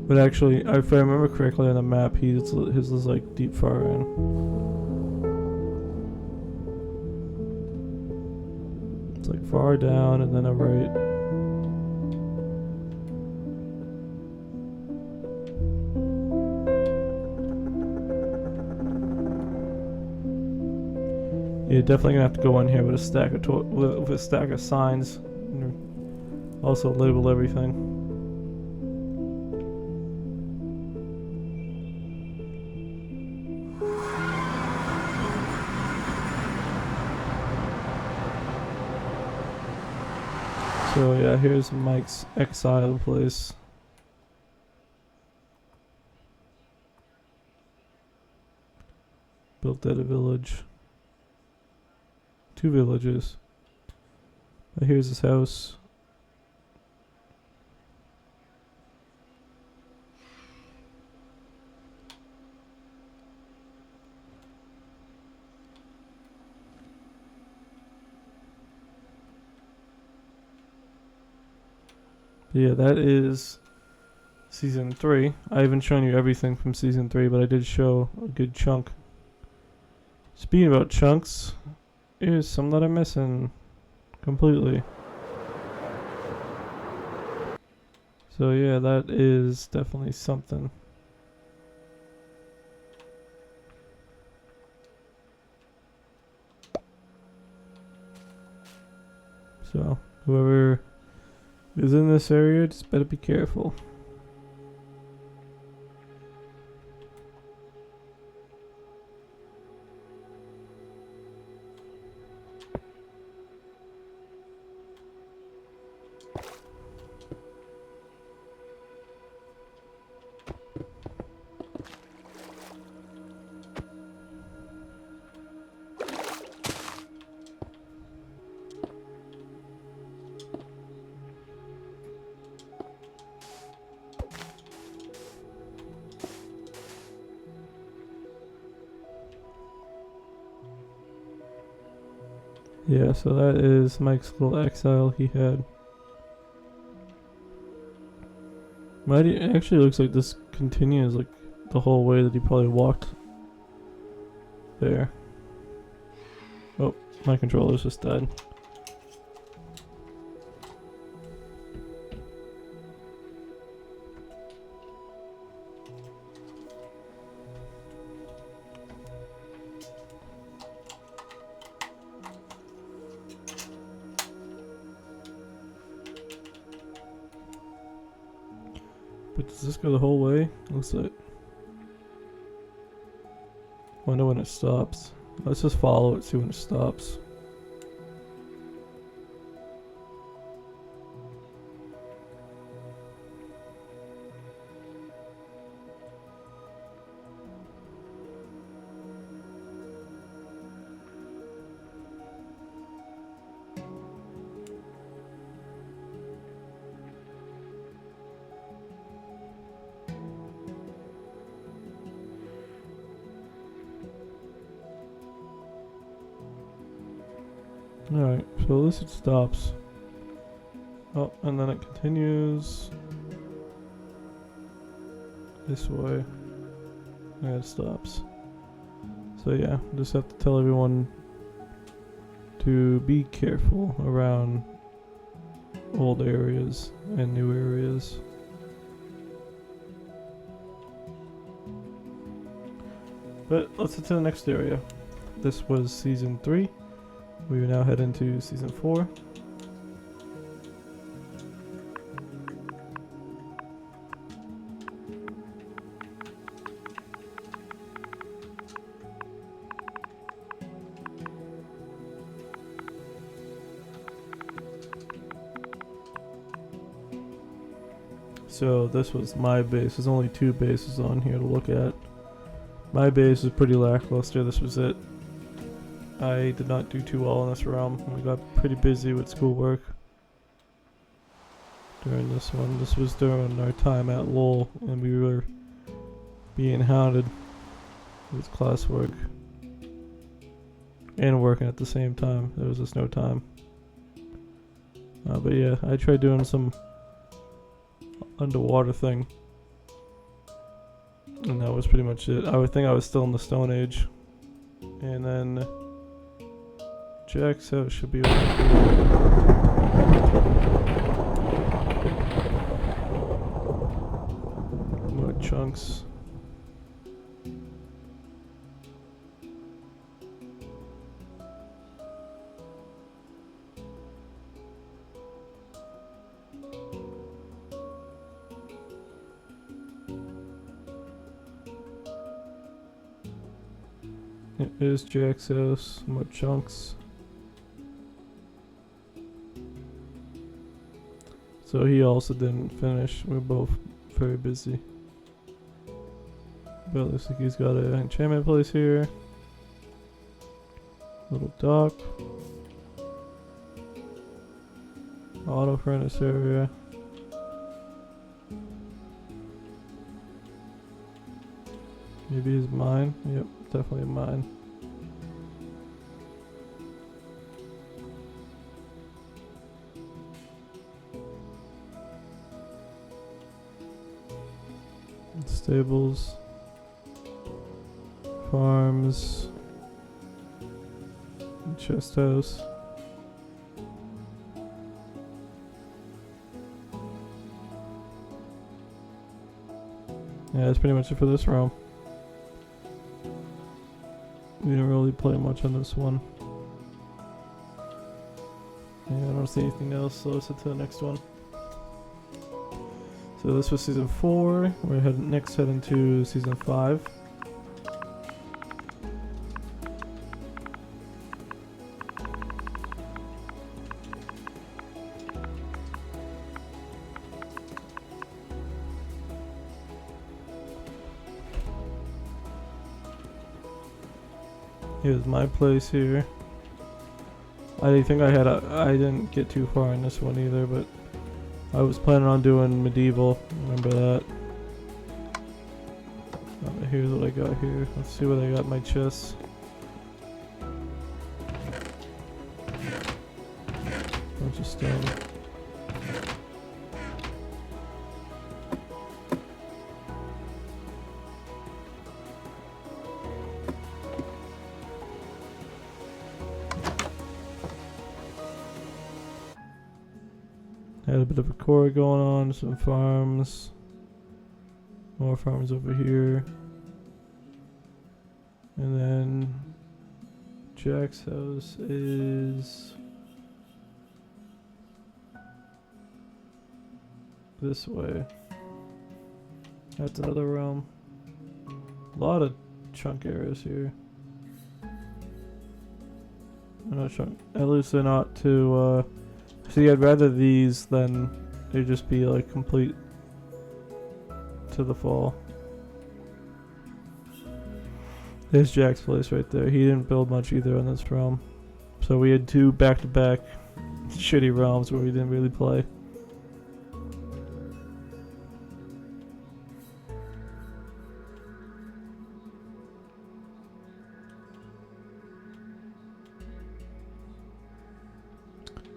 But actually, if I remember correctly on the map, his is like deep far in. It's like far down and then a right. You're definitely gonna have to go in here with a stack of with a stack of signs, and also label everything. So yeah, here's Mike's exile place. Built at a village. 2 villages. Here's his house. Yeah, that is season 3. I haven't shown you everything from season 3, but I did show a good chunk. Speaking about chunks, here's some that I'm missing completely. So yeah, that is definitely something. So whoever is in this area, just better be careful. Yeah, so that is Mike's little exile he had. It actually looks like this continues like the whole way that he probably walked there. Oh, my controller's just died. But does this go the whole way? Looks like. Wonder when it stops. Let's just follow it, see when it stops. Alright, so this it stops. Oh, and then it continues this way. And it stops. So yeah, just have to tell everyone to be careful around old areas and new areas. But let's get to the next area. This was season 3. We will now head into season 4. So this was my base. There's only 2 bases on here to look at. My base is pretty lackluster. This was it. I did not do too well in this realm. We got pretty busy with schoolwork during this one. This was during our time at Lowell, and we were being hounded with classwork and working at the same time. There was just no time. But yeah, I tried doing some underwater thing, and that was pretty much it. I would think I was still in the Stone Age, and then Jack's house should be over here. More chunks. Here's Jack's house, more chunks. So he also didn't finish. We're both very busy. But it looks like he's got an enchantment place here. Little dock. Auto furnace area. Maybe his mine. Yep, definitely a mine. Stables. Farms. Chest house. Yeah, that's pretty much it for this round. We didn't really play much on this one. Yeah, I don't see anything else, so let's head to the next one. So this was season 4. We're next heading to season 5. Here's my place here. I think I didn't get too far in this one either, but I was planning on doing medieval. Remember that. Here's what I got here. Let's see what I got in my chest. Bunch of stone. Had a bit of a core going on, some farms. More farms over here. And then Jack's house is this way. That's another realm. A lot of chunk areas here. Not chunk. At least they're not too see, I'd rather these than they just be like complete to the fall. There's Jack's place right there. He didn't build much either on this realm. So we had 2 back-to-back shitty realms where we didn't really play.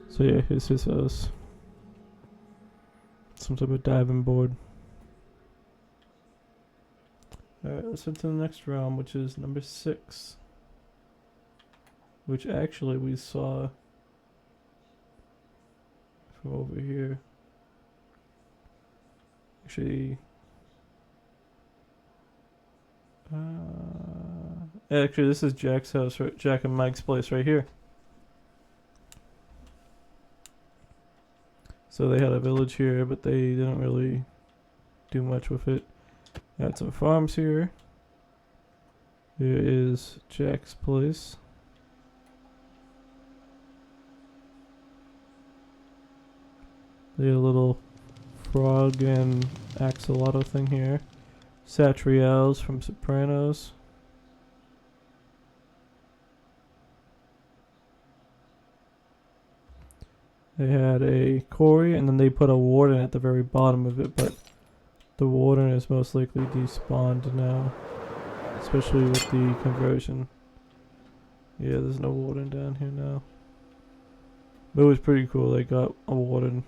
So yeah, here's his house. Some type of diving board. Alright, let's head to the next round, which is number 6. Which actually we saw from over here. Actually, this is Jack's house, right? Jack and Mike's place right here. So they had a village here, but they didn't really do much with it. Got some farms here. Here is Jack's place. They had a little frog and axolotl thing here. Satrials from Sopranos. They had a quarry, and then they put a warden at the very bottom of it, but the warden is most likely despawned now, especially with the conversion. Yeah, there's no warden down here now. But it was pretty cool, they got a warden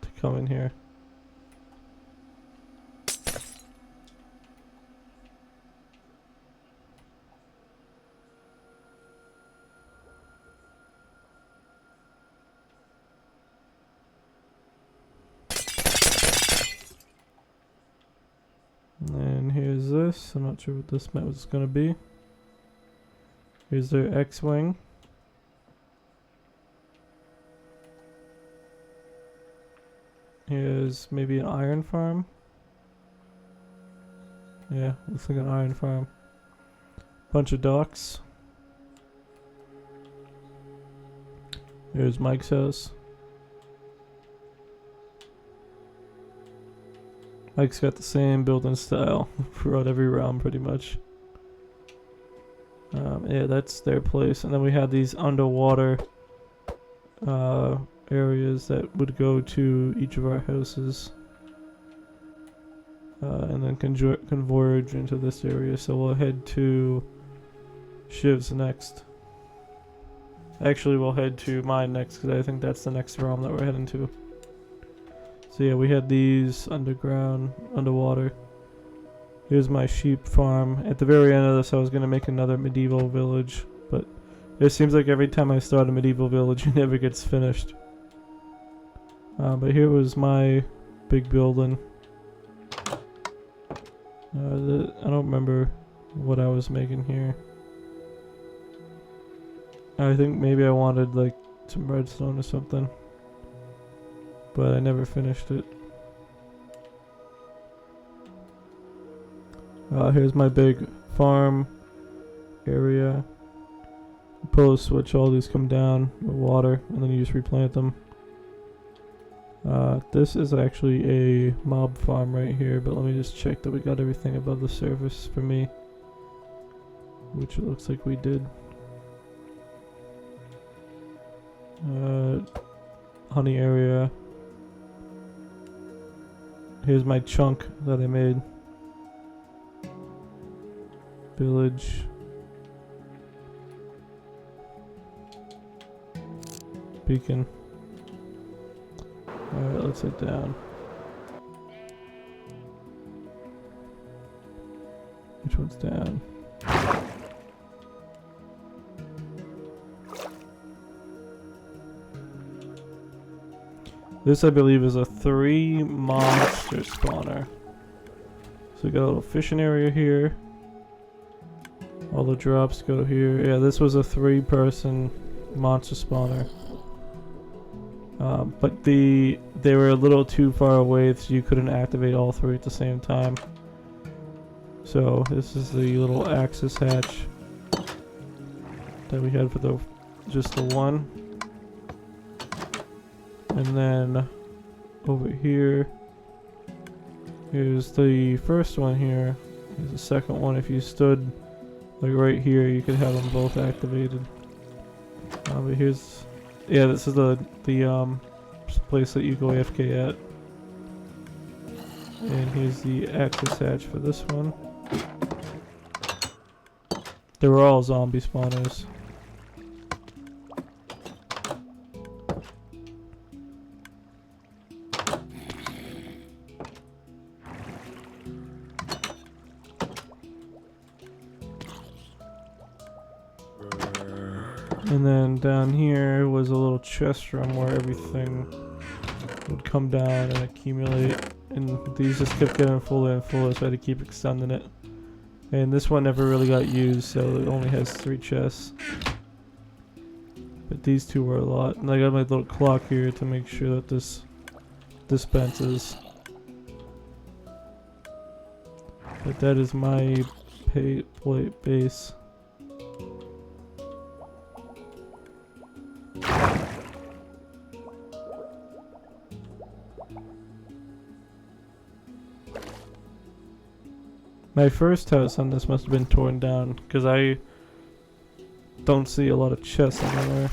to come in here. And here's this. I'm not sure what this map is going to be. Here's their X-Wing. Here's maybe an iron farm. Yeah, looks like an iron farm. Bunch of docks. Here's Mike's house. Mike's got the same building style throughout every round pretty much. Yeah, that's their place. And then we had these underwater areas that would go to each of our houses. And then converge into this area. So we'll head to Shiv's next. Actually, we'll head to mine next because I think that's the next realm that we're heading to. So yeah, we had these underground, underwater. Here's my sheep farm. At the very end of this, I was going to make another medieval village, but it seems like every time I start a medieval village, it never gets finished. But here was my big building. I don't remember what I was making here. I think maybe I wanted like some redstone or something, but I never finished it. Here's my big farm area. Pull a switch, all these come down with water, and then you just replant them. This is actually a mob farm right here, but let me just check that we got everything above the surface for me, which it looks like we did. Honey area. Here's my chunk that I made. Village. Beacon. Alright, let's head down. Which one's down? This, I believe, is a 3 monster spawner. So we got a little fishing area here. All the drops go here. Yeah, this was a 3-person monster spawner. But they were a little too far away, so you couldn't activate all 3 at the same time. So this is the little access hatch that we had for just the one. And then over here, here's the first one here. Here's the second one. If you stood like right here, you could have them both activated. But here's, yeah, this is the place that you go AFK at. And here's the access hatch for this one. They were all zombie spawners. And then down here was a little chest room where everything would come down and accumulate, and these just kept getting fuller and fuller, so I had to keep extending it. And this one never really got used, so it only has 3 chests. But these 2 were a lot. And I got my little clock here to make sure that this dispenses. But that is my plate base. My first house on this must have been torn down, because I don't see a lot of chests anywhere.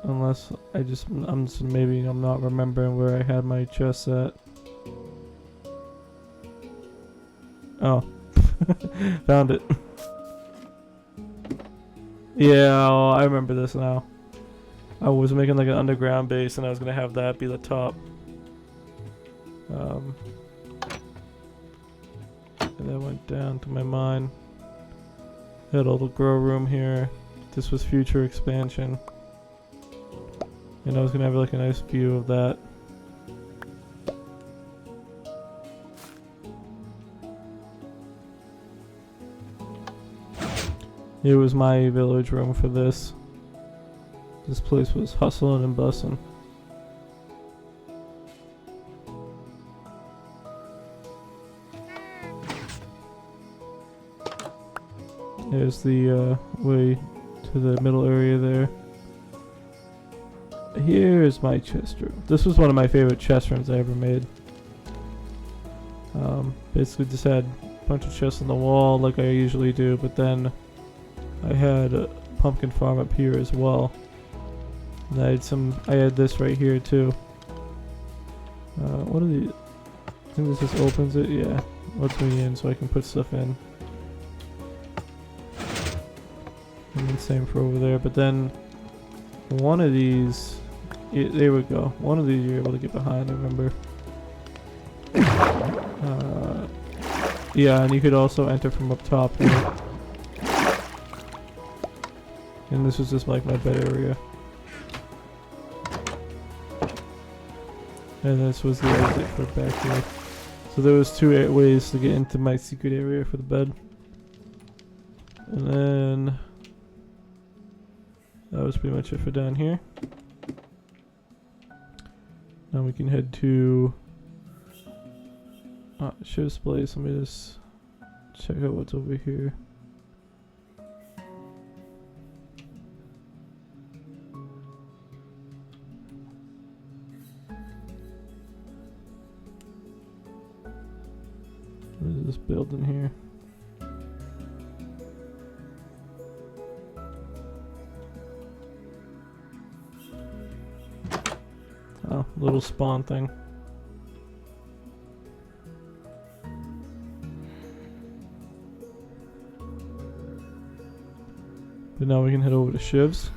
Unless maybe I'm not remembering where I had my chests at. Oh. Found it. Yeah, oh, I remember this now. I was making like an underground base and I was gonna have that be the top. And that went down to my mine. Had a little grow room here. This was future expansion. And I was gonna have like a nice view of that. Here was my village room for this. This place was hustling and bustling. There's the way to the middle area there. Here's my chest room. This was one of my favorite chest rooms I ever made. Basically just had a bunch of chests on the wall like I usually do, but then I had a pumpkin farm up here as well. And I had this right here too. What are the? I think this just opens it. Yeah, lets me in so I can put stuff in. And then same for over there. But then one of these, there we go. One of these you're able to get behind. I remember. Yeah, and you could also enter from up top here. And this was just like my bed area. And this was the exit for back here. So there was two ways to get into my secret area for the bed. And then that was pretty much it for down here. Now we can head to Shiv's place. Let me just check out what's over here. What is this building here? Oh, little spawn thing. But now we can head over to Shiv's.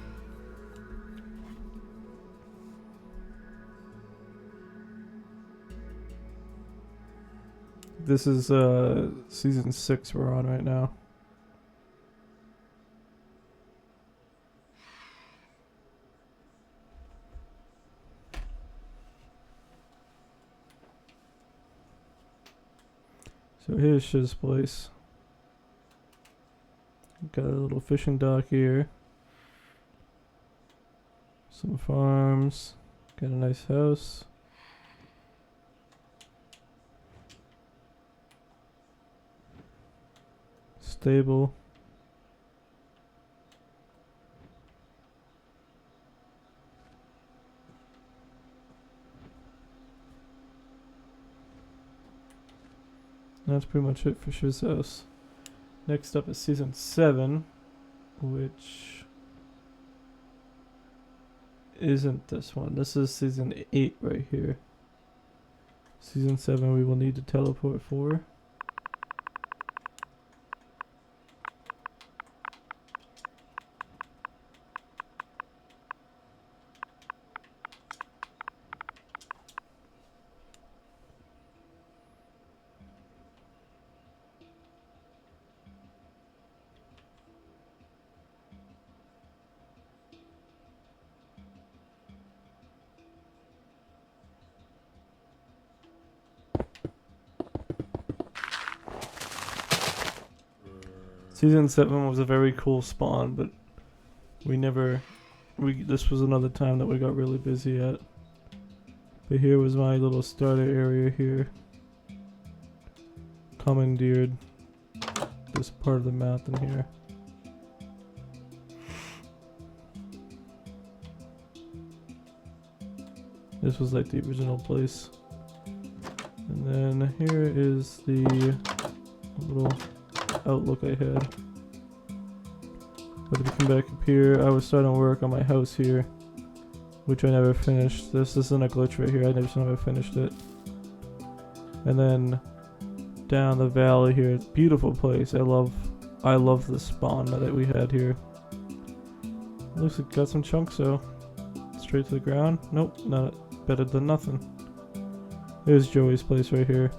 This is season 6 we're on right now. So here's Shiv's place. Got a little fishing dock here. Some farms. Got a nice house. Stable. That's pretty much it for Shiv's house. Next up is season 7, which isn't this one. This is season 8 right here. Season 7 we will need to teleport for. Season 7 was a very cool spawn, but this was another time that we got really busy at. But here was my little starter area here. Commandeered this part of the map in here. This was like the original place. And then here is the little outlook I had. But if you come back up here, I was starting to work on my house here, which I never finished. This isn't a glitch right here, I just never finished it. And then down the valley here, beautiful place. I love the spawn that we had here. Looks like it got some chunks, so straight to the ground. Nope, not better than nothing. There's Joey's place right here.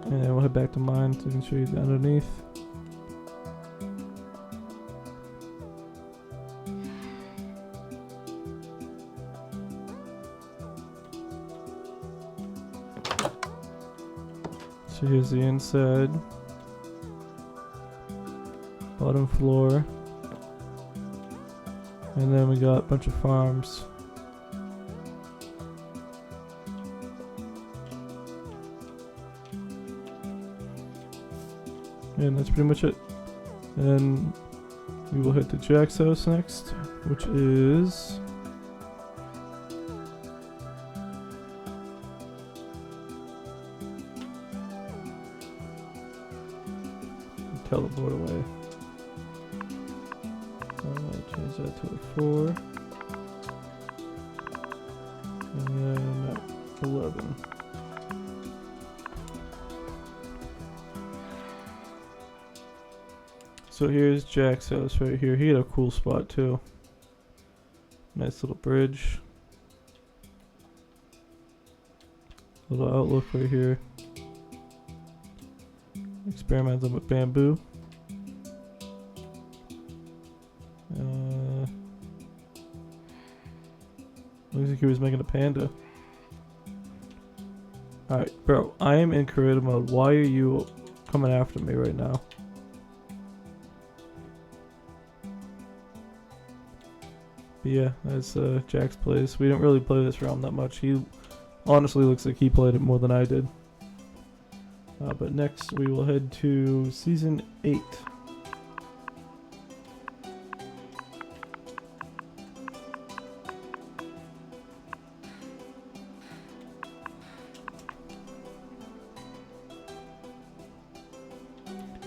And then we'll head back to mine so I can show you the underneath. So here's the inside. Bottom floor. And then we got a bunch of farms. And that's pretty much it. And then we will head to Jack's house next, which is teleport away. Change that to a 4. And then 11. So here's Jack's house right here. He had a cool spot too. Nice little bridge. Little outlook right here. Experimenting with bamboo. Looks like he was making a panda. Alright, bro, I am in creative mode. Why are you coming after me right now? But yeah, that's Jack's place. We didn't really play this realm that much. He honestly looks like he played it more than I did. But next we will head to Season 8.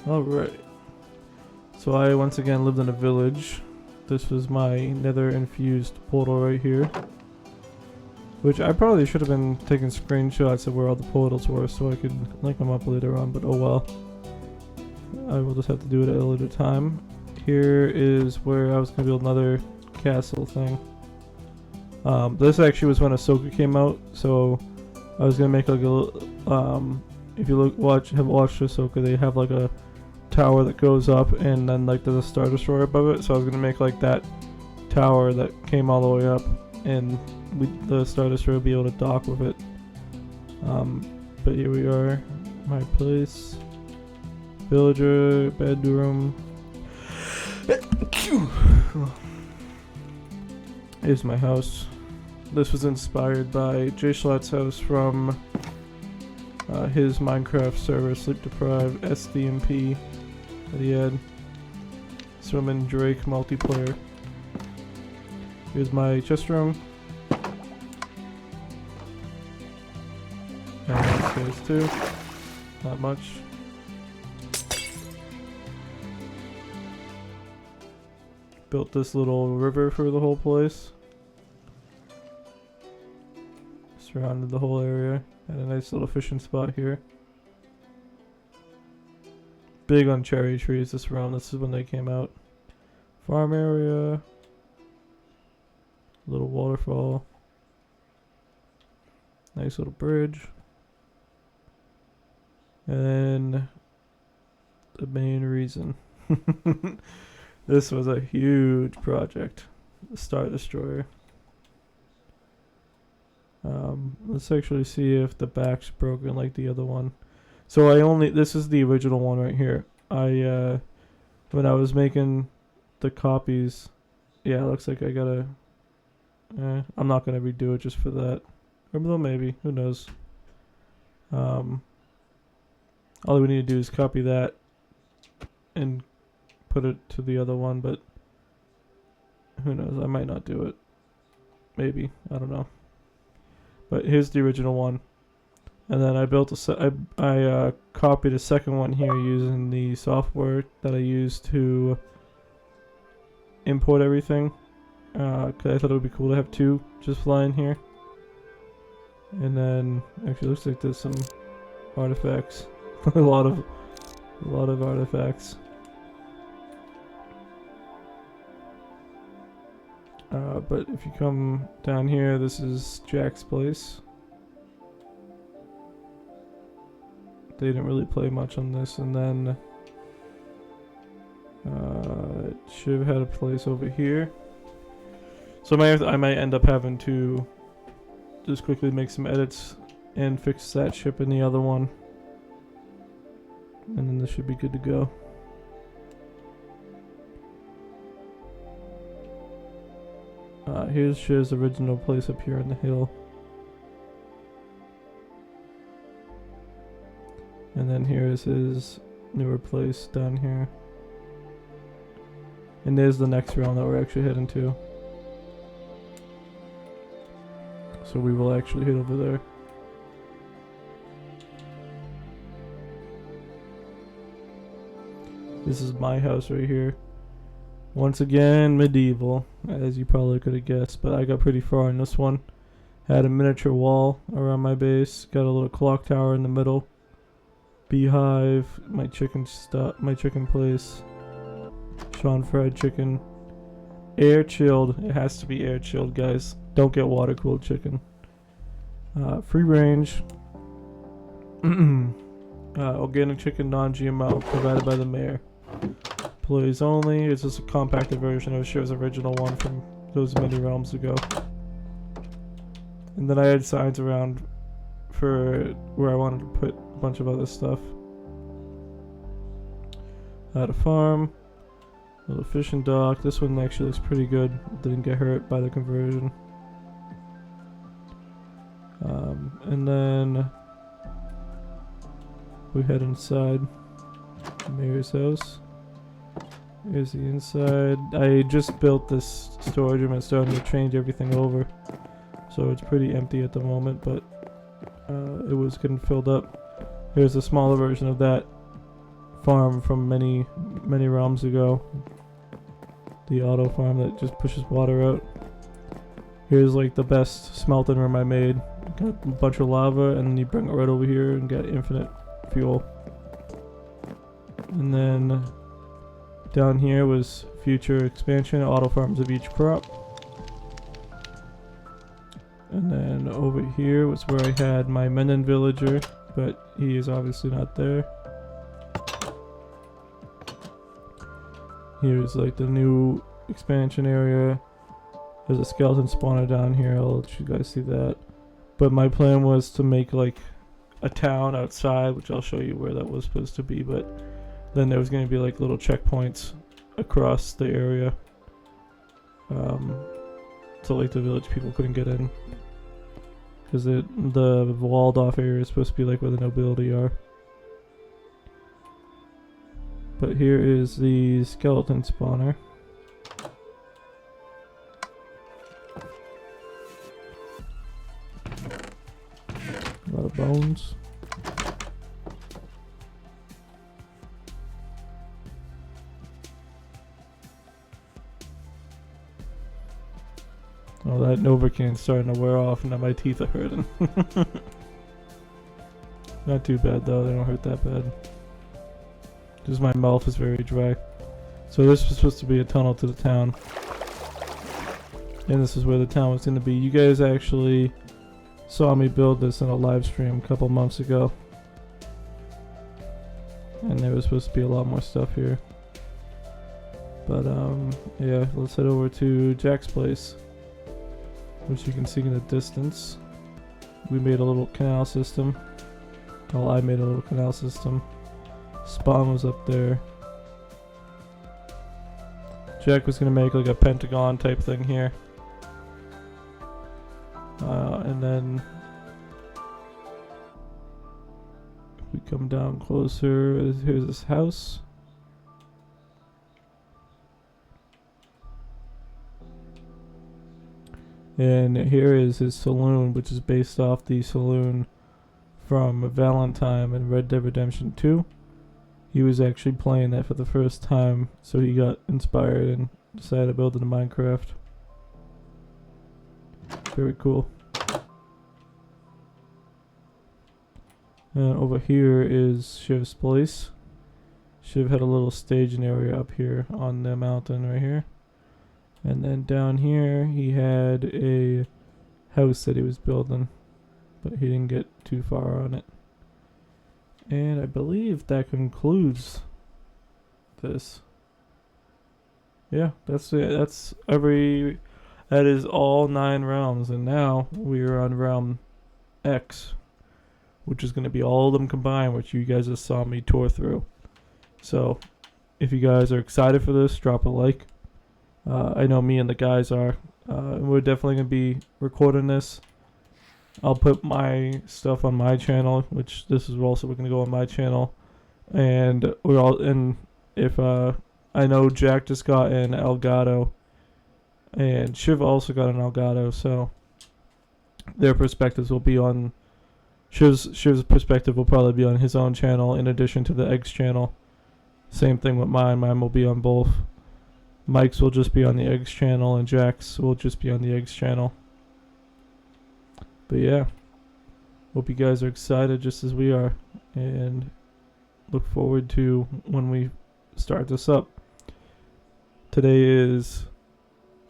Alright. So I once again lived in a village. This was my nether infused portal right here. Which I probably should have been taking screenshots of where all the portals were so I could link them up later on, but oh well. I will just have to do it at a later time. Here is where I was going to build another castle thing. This actually was when Ahsoka came out, so I was going to make like a if you have watched Ahsoka, they have like a tower that goes up and then like there's a Star Destroyer above it, so I was going to make like that tower that came all the way up, and the Star Destroyer would be able to dock with it. But here we are, my place, villager, bedroom. Here's my house. This was inspired by Jay Schlatt's house from his Minecraft server, Sleep Deprived SDMP, that he had. Swimming Drake multiplayer. Here's my chest room. And upstairs too. Not much. Built this little river for the whole place. Surrounded the whole area. Had a nice little fishing spot here. Big on cherry trees this round. This is when they came out. Farm area. Little waterfall. Nice little bridge. And then the main reason. This was a huge project. The Star Destroyer. Let's actually see if the back's broken like the other one. So this is the original one right here. When I was making the copies, yeah, it looks like I gotta, I'm not gonna redo it just for that. Or though maybe, who knows. All we need to do is copy that and put it to the other one, but who knows, I might not do it. Maybe, I don't know. But here's the original one. And then I built I copied a second one here using the software that I used to import everything. 'Cause I thought it would be cool to have two just flying here. And then actually looks like there's some artifacts. a lot of artifacts. But if you come down here, this is Jack's place. They didn't really play much on this, and then it should have had a place over here. So I might end up having to just quickly make some edits and fix that ship in the other one, and then this should be good to go. Here's Shiz's original place up here on the hill. And then here's his newer place down here. And there's the next round that we're actually heading to. So we will actually head over there. This is my house right here. Once again, medieval, as you probably could have guessed, but I got pretty far in this one. Had a miniature wall around my base. Got a little clock tower in the middle. Beehive, my chicken place. Sean fried chicken. Air chilled. It has to be air chilled, guys. Don't get water cooled chicken. Free range. Organic chicken, non-GMO, provided by the mayor. Employees only. It's just a compacted version of Shiv's original one from those many realms ago. And then I had signs around for where I wanted to put a bunch of other stuff. I had a farm, a little fishing dock. This one actually looks pretty good. Didn't get hurt by the conversion. And then we head inside the mayor's house. Here's the inside. I just built this storage room and starting to change everything over, so it's pretty empty at the moment, but it was getting filled up. Here's a smaller version of that farm from many realms ago. The auto farm that just pushes water out. Here's like the best smelting room I made. Got a bunch of lava, and then you bring it right over here and get infinite fuel. And then down here was future expansion, auto farms of each crop. And then over here was where I had my Menon villager, but he is obviously not there. Here's like the new expansion area. There's a skeleton spawner down here. I'll let you guys see that. But my plan was to make like a town outside, which I'll show you where that was supposed to be, but then there was going to be like little checkpoints across the area, so like the village people couldn't get in, because the walled off area is supposed to be like where the nobility are. But here is the skeleton spawner. A lot of bones. Oh, that Novocain's starting to wear off and now my teeth are hurting. Not too bad though, they don't hurt that bad. Just my mouth is very dry. So this was supposed to be a tunnel to the town. And this is where the town was going to be. You guys actually saw me build this in a live stream a couple months ago. And there was supposed to be a lot more stuff here. But yeah, let's head over to Jack's place, which you can see in the distance. We made a little canal system. Well, I made a little canal system. Spawn was up there. Jack was gonna make like a pentagon type thing here. And then if we come down closer, here's his house. And here is his saloon, which is based off the saloon from Valentine in Red Dead Redemption 2. He was actually playing that for the first time, so he got inspired and decided to build it in Minecraft. Very cool. And over here is Shiv's place. Shiv had a little staging area up here on the mountain right here. And then down here he had a house that he was building, but he didn't get too far on it. And I believe that concludes this. Yeah, that's it. That is all 9 realms, and now we are on realm X, which is going to be all of them combined, which you guys just saw me tour through. So if you guys are excited for this, drop a like. I know me and the guys are. We're definitely going to be recording this. I'll put my stuff on my channel, which this is also going to go on my channel. And we're all in. If I know Jack just got an Elgato, and Shiv also got an Elgato, so their perspectives will be on Shiv's perspective will probably be on his own channel in addition to the Eggs channel. Same thing with mine. Mine will be on both. Mike's will just be on the eggs channel, and Jack's will just be on the eggs channel. But yeah, hope you guys are excited just as we are, and look forward to when we start this up. Today is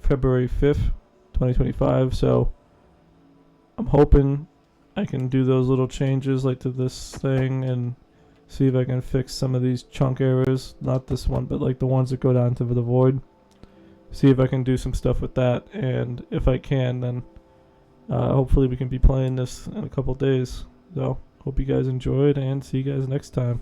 February 5th, 2025, so I'm hoping I can do those little changes like to this thing and see if I can fix some of these chunk errors. Not this one, but like the ones that go down to the void. See if I can do some stuff with that, and if I can, then hopefully we can be playing this in a couple days. So hope you guys enjoyed, and see you guys next time.